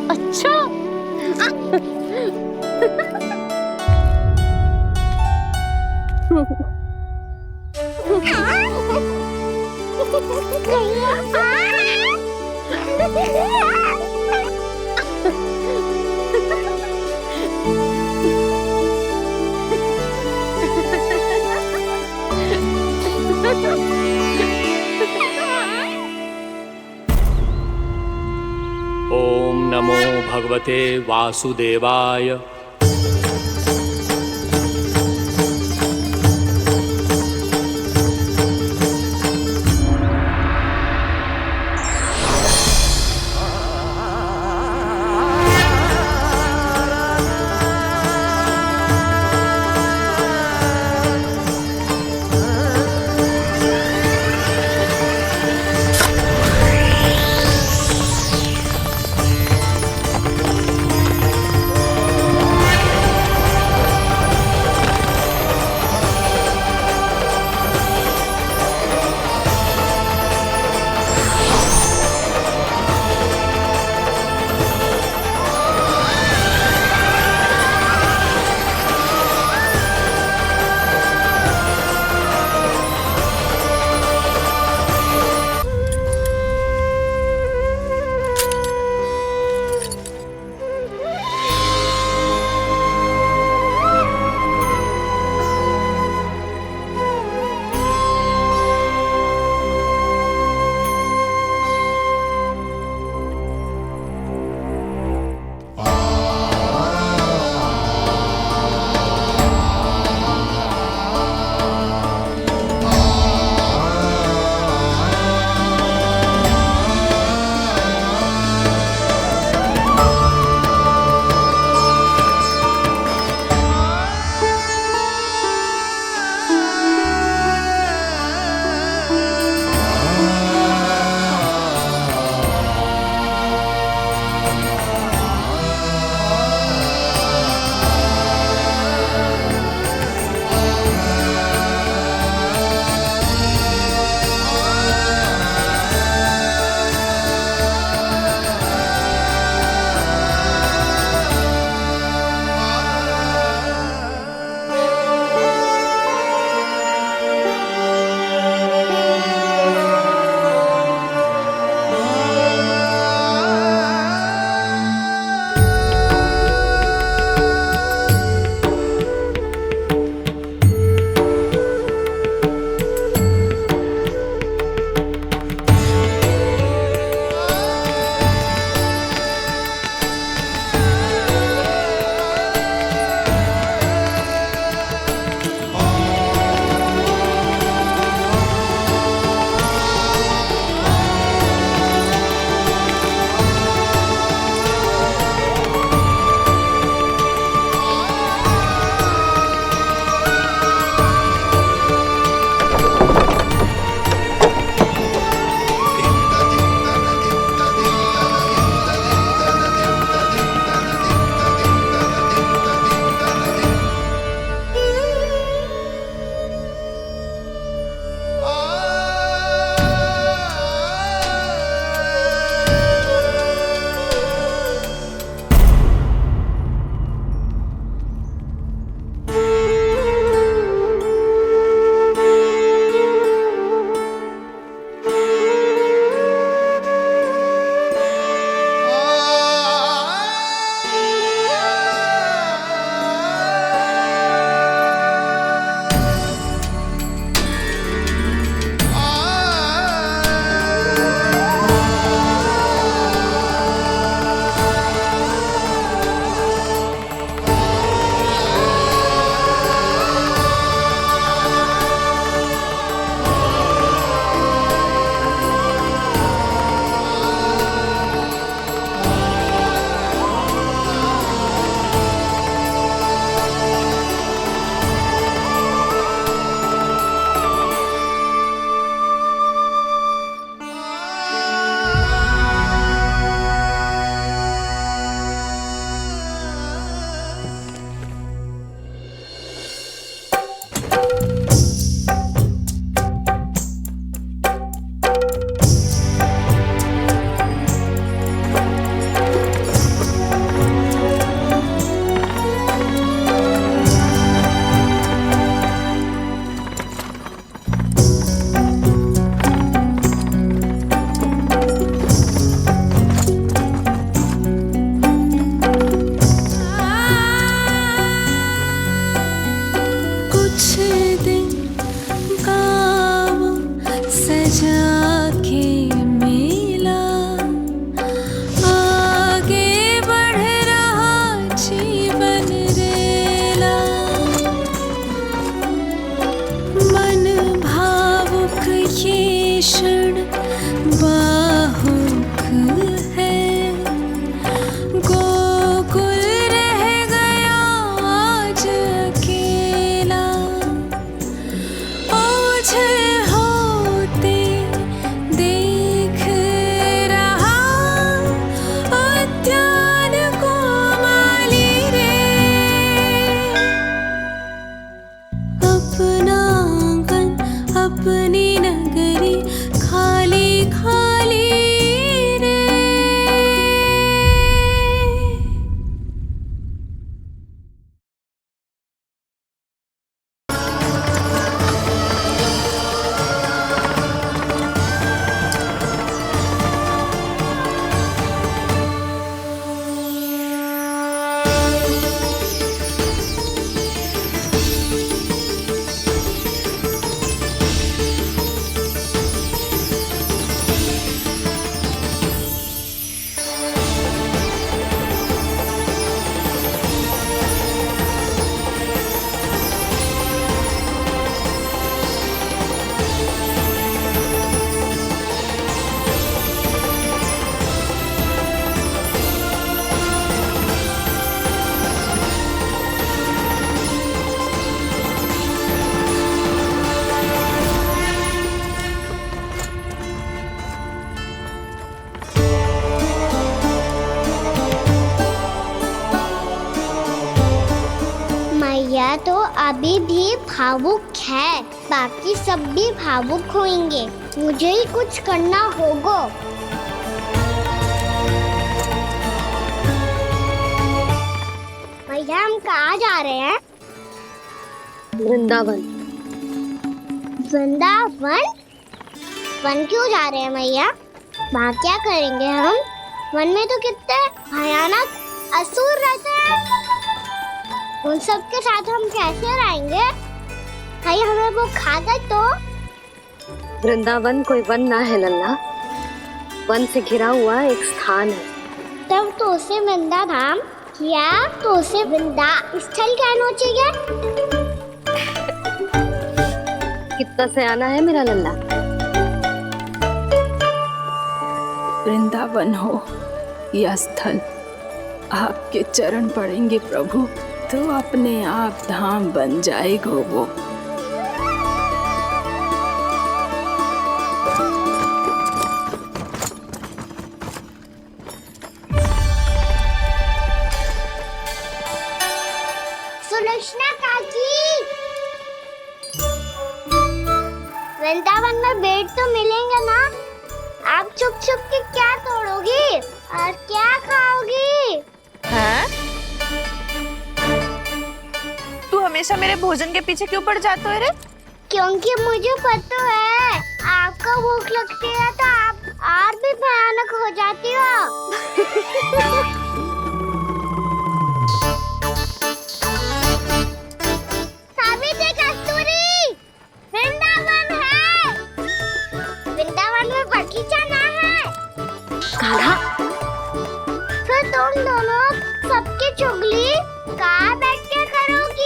अच्छा।
ओम नमो भगवते वासुदेवाय।
मैया तो अभी भी भावुक है, बाकी सब भी भावुक होंगे। मुझे ही कुछ करना होगा। भैया हम कहाँ जा रहे हैं?
वृंदावन।
वृंदावन? वन क्यों जा रहे हैं भैया? वहाँ क्या करेंगे हम? वन में तो कितने भयानक असुर रहते हैं। उन सब के साथ हम कैसे रहेंगे? कहीं हमें वो खा गए तो?
वृंदावन कोई वन ना है लल्ला, वन से घिरा हुआ एक स्थान है।
तब तो उसे वृंदा धाम क्या तो उसे वृंदा स्थल कहना चाहिए।
कितना सयाना है मेरा लल्ला।
वृंदावन हो या स्थल, आपके चरण पड़ेंगे प्रभु तो अपने आप धाम बन जाएगा वो।
सुलक्षणा काकी, वृंदावन में बेट तो मिलेंगे ना? आप छुप छुप के क्या तोड़ोगी और क्या खाओगी?
हाँ? तू हमेशा मेरे भोजन के पीछे क्यों पड़ जाते हो रे?
क्योंकि मुझे पता है आपको भूख लगती है तो आप और भी भयानक हो जाती हो। सावित्री कस्तूरी, वृंदावन है। वृंदावन में बगीचा ना है।
कान्हा,
फिर तुम दोनों सबकी चुगली कहाँ बैठ के करोगी?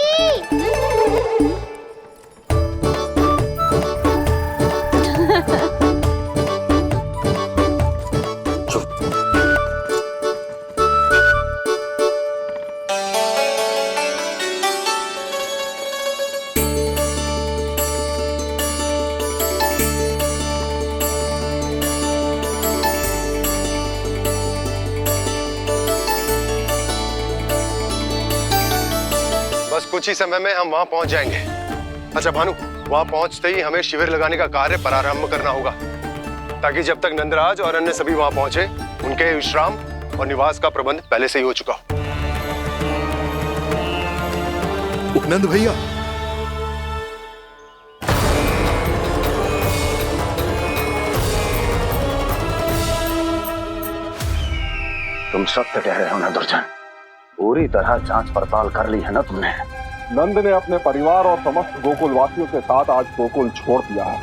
बस कुछ ही समय में हम वहां पहुंच जाएंगे। अच्छा भानु, वहां पहुंचते ही हमें शिविर लगाने का कार्य प्रारंभ करना होगा, ताकि जब तक नंदराज और अन्य सभी वहां पहुंचे उनके विश्राम और निवास का प्रबंध पहले से ही हो चुका हो।
उपनंद भैया,
तुम सत्य कह रहे हो ना दुर्जन? पूरी तरह जांच पड़ताल कर ली है ना तुमने?
नंद ने अपने परिवार और समस्त गोकुल वासियों के साथ आज गोकुल छोड़ दिया है।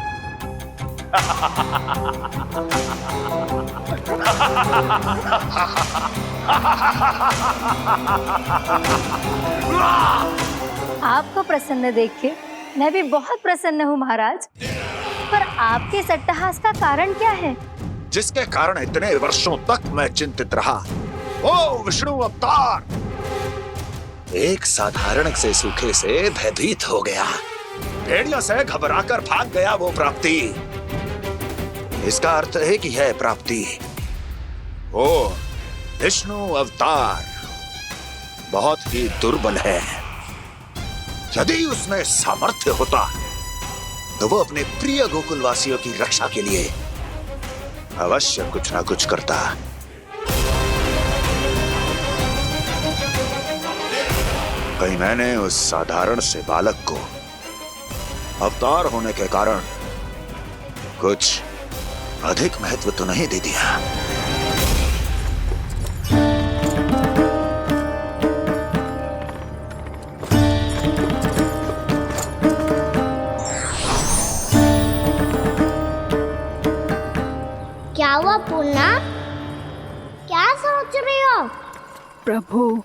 आपको प्रसन्न देख के मैं भी बहुत प्रसन्न हूँ महाराज, पर आपके इस अट्टहास का कारण क्या है?
जिसके कारण इतने वर्षों तक मैं चिंतित रहा, ओ विष्णु अवतार, एक साधारण से सूखे से भयभीत हो गया, भेड़ियों से घबराकर भाग गया वो प्राप्ति। इसका अर्थ है कि यह प्राप्ति ओ विष्णु अवतार बहुत ही दुर्बल है। यदि उसमें सामर्थ्य होता तो वो अपने प्रिय गोकुलवासियों की रक्षा के लिए अवश्य कुछ ना कुछ करता। कहीं मैंने उस साधारण से बालक को अवतार होने के कारण कुछ अधिक महत्व तो नहीं दे दिया।
क्या हुआ पूर्णा? क्या सोच रही हो?
प्रभु,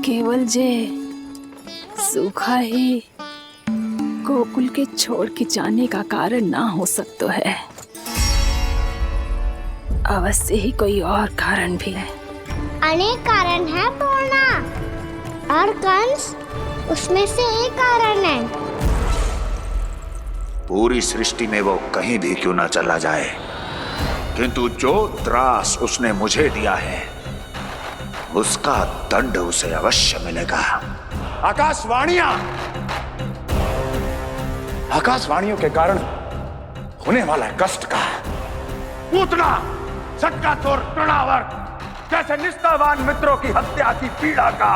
केवल जे सूखा ही गोकुल के छोड़ के जाने का कारण ना हो सकता है, अवश्य ही कोई और कारण भी है।
अनेक कारण है पूर्णा, और कंस उसमें से एक कारण है।
पूरी सृष्टि में वो कहीं भी क्यों ना चला जाए, किंतु जो त्रास उसने मुझे दिया है उसका दंड उसे अवश्य मिलेगा। आकाशवाणियों के कारण होने वाला कष्ट का, पूतना सटका चोर तृणावर्त जैसे निष्ठावान मित्रों की हत्या की पीड़ा का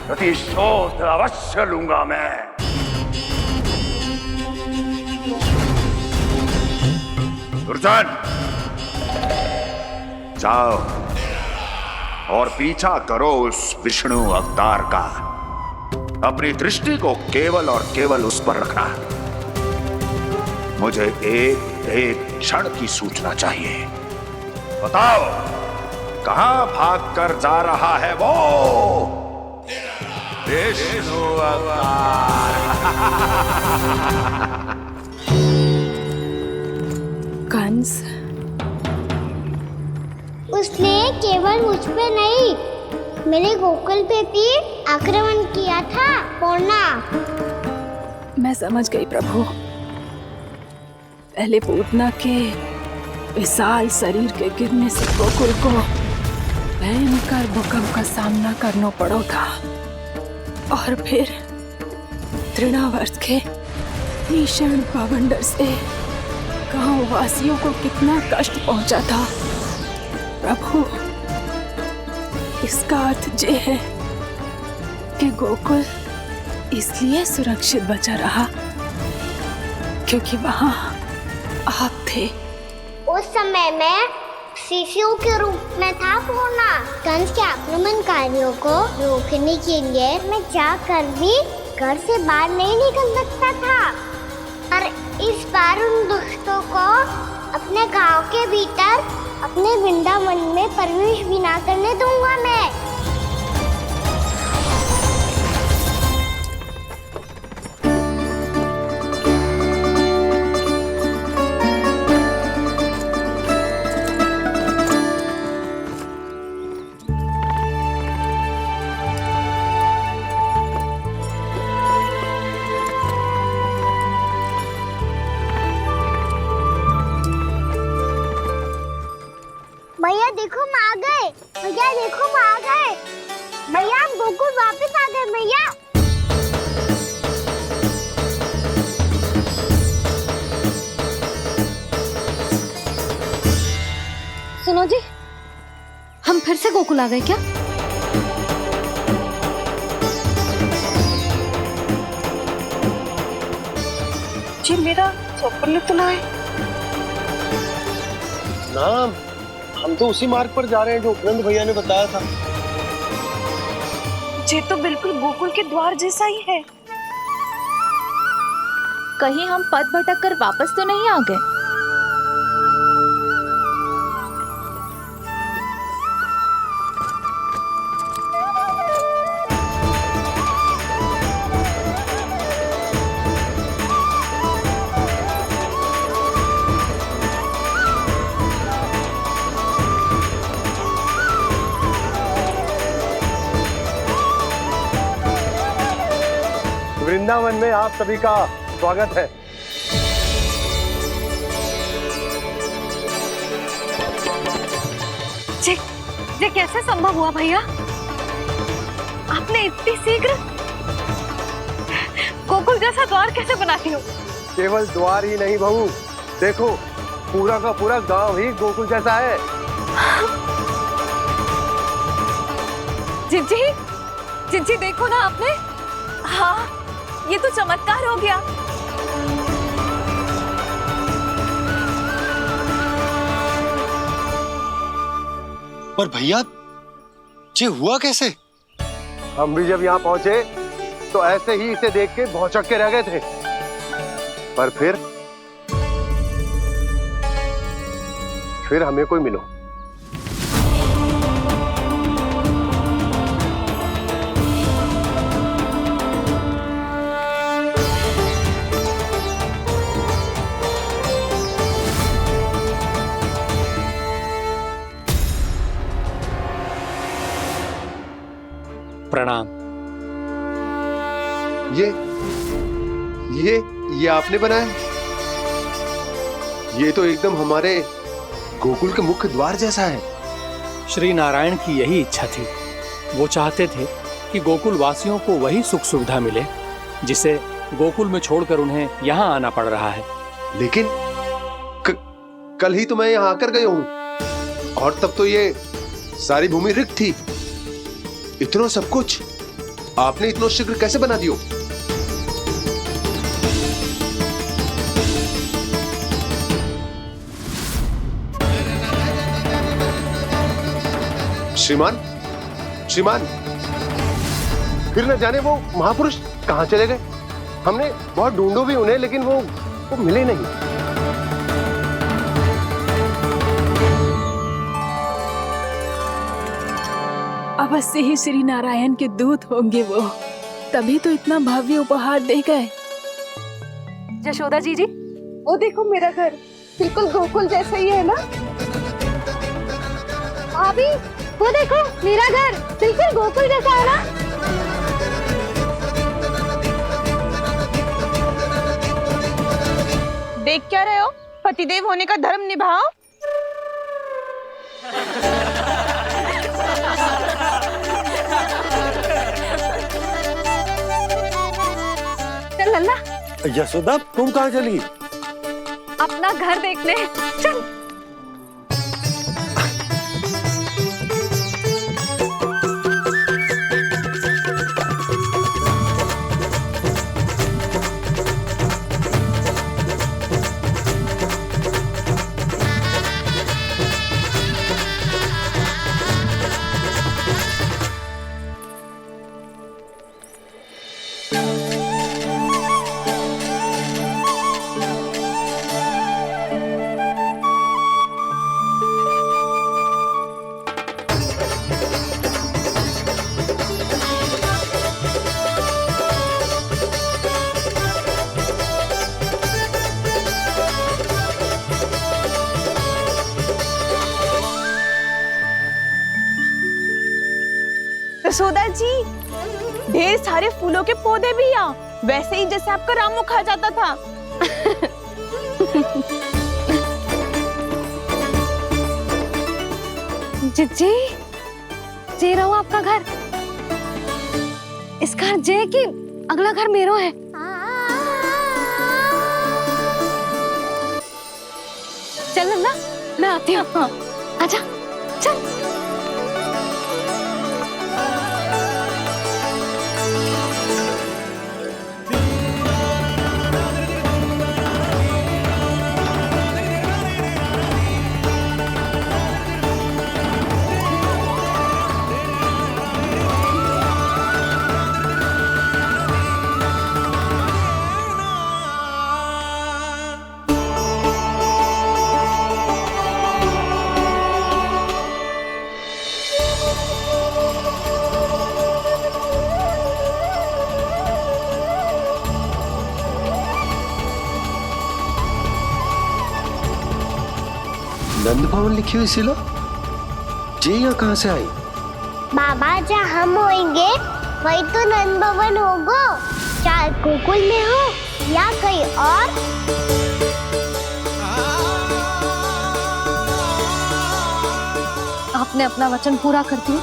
प्रतिशोध अवश्य लूंगा मैं। दुर्जन, जाओ और पीछा करो उस विष्णु अवतार का। अपनी दृष्टि को केवल और केवल उस पर रखना। मुझे एक क्षण की सूचना चाहिए। बताओ, कहां भागकर जा रहा है वो विष्णु अवतार?
कंस,
उसने केवल मुझ पे नहीं, मेरे गोकुल पे भी आक्रमण किया था पूर्णा।
मैं समझ गई प्रभु। पहले पूतना के विशाल शरीर के गिरने से गोकुल को भयंकर भूकंप का सामना करना पड़ा था, और फिर तृणावर्त के भीषण पावंडर से गांव वासियों को कितना कष्ट पहुंचा था। प्रभु, इसका अर्थ ये है कि गोकुल इसलिए सुरक्षित बचा रहा क्योंकि वहां आप थे।
उस समय मैं शिशु के रूप में था पूर्णा। कंस के आक्रमणकारियों को रोकने के लिए मैं जाकर भी घर से बाहर नहीं निकल सकता था, और इस बार उन दुष्टों को अपने गांव के भीतर अपने वृंदावन में प्रवेश भी ना करने दूंगा मैं। भैया देखो हम आ गए, भैया देखो हम आ गए, भैया हम गोकुल वापस आ गए भैया।
सुनो जी, हम फिर से गोकुल आ गए क्या?
जी मेरा चौपन तो ना है
ना, हम तो उसी मार्ग पर जा रहे हैं जो उपनंद भैया ने बताया था।
ये तो बिल्कुल गोकुल के द्वार जैसा ही है।
कहीं हम पथ भटक कर वापस तो नहीं आ गए?
वृंदावन में आप सभी का स्वागत है।
ये कैसे संभव हुआ भैया? आपने इतनी शीघ्र गोकुल जैसा द्वार कैसे बनाती हो?
केवल द्वार ही नहीं बहू, देखो पूरा का पूरा गांव ही गोकुल जैसा है।
जिज्जी, जिज्जी देखो ना आपने।
हाँ, ये तो चमत्कार हो गया।
पर भैया, ये हुआ कैसे?
हम भी जब यहाँ पहुंचे तो ऐसे ही इसे देख के भौचक के रह गए थे, पर फिर हमें कोई मिलो।
प्रणाम।
ये आपने बनाया? ये तो एकदम हमारे गोकुल के मुख्य द्वार जैसा है।
श्री नारायण की यही इच्छा थी। वो चाहते थे कि गोकुल वासियों को वही सुख सुविधा मिले जिसे गोकुल में छोड़कर उन्हें यहाँ आना पड़ रहा है।
लेकिन कल ही तो मैं यहाँ आकर गया हूँ और तब तो ये सारी भूमि रिक्त थी। इतना सब कुछ आपने इतना शीघ्र कैसे बना दियो? श्रीमान, श्रीमान, फिर न जाने वो महापुरुष कहां चले गए। हमने बहुत ढूंढो भी उन्हें, लेकिन वो मिले नहीं।
अवश्य ही श्री नारायण के दूत होंगे वो, तभी तो इतना भव्य उपहार दे गए।
यशोदा जी,
वो देखो मेरा घर बिल्कुल गोकुल जैसा ही है ना।
भाभी वो देखो मेरा घर बिल्कुल गोकुल जैसा है ना।
देख क्या रहे हो? पतिदेव होने का धर्म निभाओ।
चल लल्ला,
यशोदा तुम कहाँ चली?
अपना घर देखने चल।
यशोदा जी, ढेर सारे फूलों के पौधे भी यहाँ, वैसे ही जैसे आपका रामू खा जाता था।
जी जे रहो आपका घर। इस घर जे की अगला घर मेरो है। चल लल्ला, मैं आती हूँ। आजा चल।
नंद भवन लिखी हुई सिलो जे यहाँ कहाँ से आई?
बाबा जहाँ हम होंगे वही तो नंद भवन होगा, चाहे गोकुल में हो या कहीं और।
आपने अपना वचन पूरा कर दिया।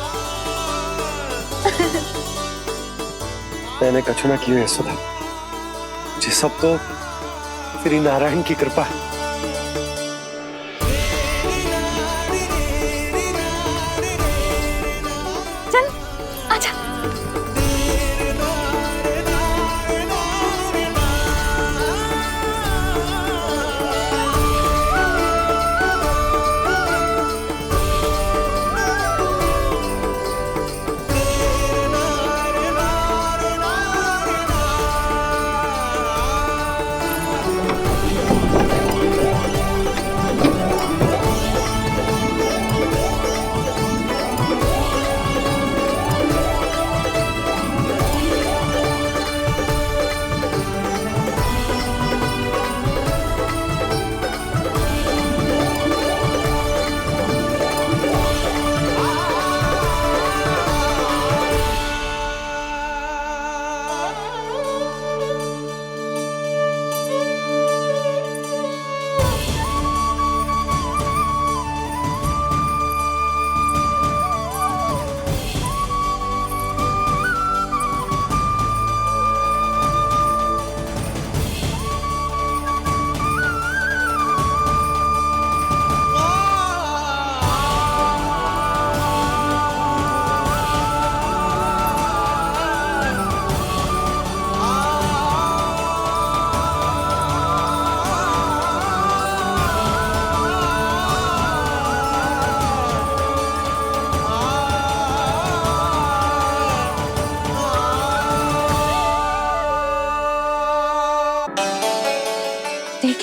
मैंने कछु ना किया यशोदा, ये सब तो श्री नारायण की कृपा है।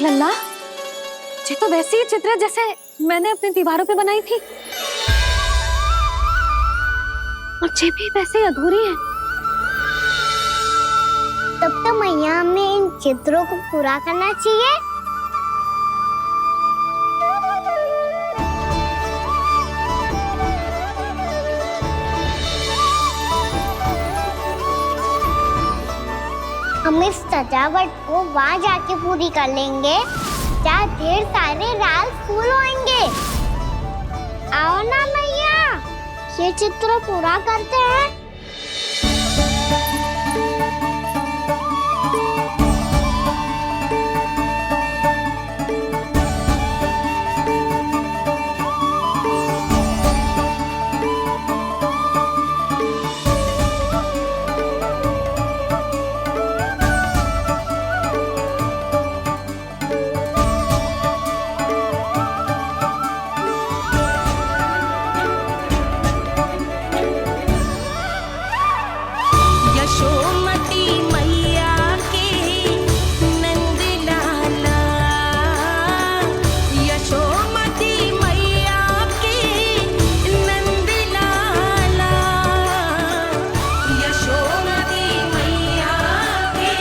लल्ला, ये तो वैसी ही चित्र है जैसे मैंने अपनी दीवारों पे बनाई थी, और ये भी वैसे ही अधूरी है।
तब तो मैया हमें इन चित्रों को पूरा करना चाहिए। हम इस सजावट को वहाँ जाके पूरी कर लेंगे जहाँ ढेर सारे लाल फूल होंगे। आओ ना मैया, ये चित्र पूरा करते हैं।
यशोमती मैया के नंद लाला, यशोमती मैया के नंद लाला, यशोमती मैया के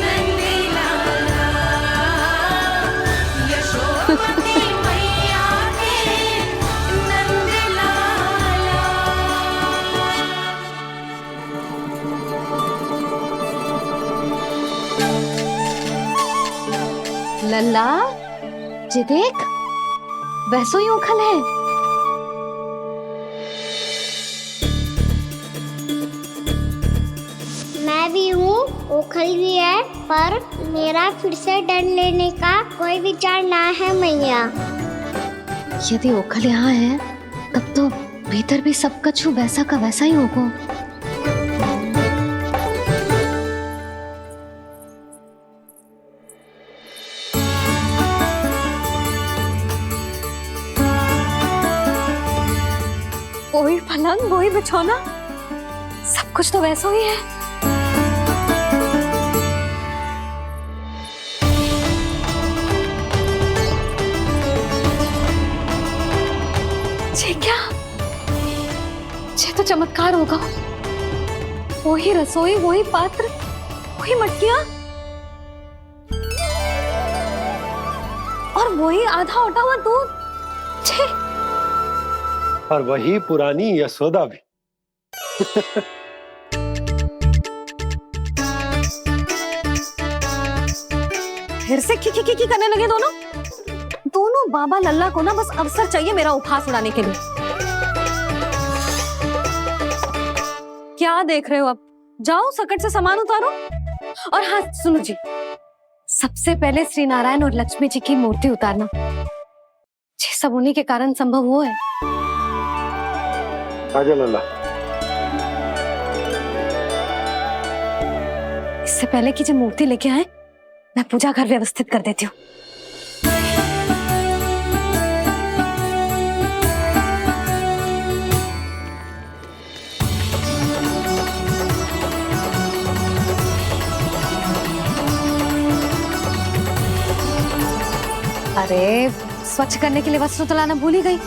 नंद लाला, यशोमती मैया के नंद लाला।
लल्ला, ये देख, वैसो ही उखल है।
मैं भी हूँ, ओखल भी है, पर मेरा फिर से डर लेने का कोई विचार ना है मैया।
यदि ओखल यहाँ है, तब तो भीतर भी सब कछु वैसा का वैसा ही होगा। वही पलंग, वही बिछौना, सब कुछ तो वैसा ही है। ये क्या? ये तो चमत्कार होगा। वही रसोई, वही पात्र, वही मटकियां, और वही आधा उटा हुआ दूध। छे!
और वही पुरानी यशोदा भी।
फिर से की करने लगे दोनों बाबा लल्ला को ना बस अवसर चाहिए मेरा उपहास उड़ाने के लिए। क्या देख रहे हो? अब जाओ, सकट से सामान उतारो। और हाँ सुनो जी, सबसे पहले श्री नारायण और लक्ष्मी जी की मूर्ति उतारना। ये सब उन्हीं के कारण संभव हुआ है।
आजा लल्ला।
इससे पहले कि जो मूर्ति लेके आए, मैं पूजा घर व्यवस्थित कर देती हूँ। अरे, स्वच्छ करने के लिए वस्त्र तो लाना भूल ही गई।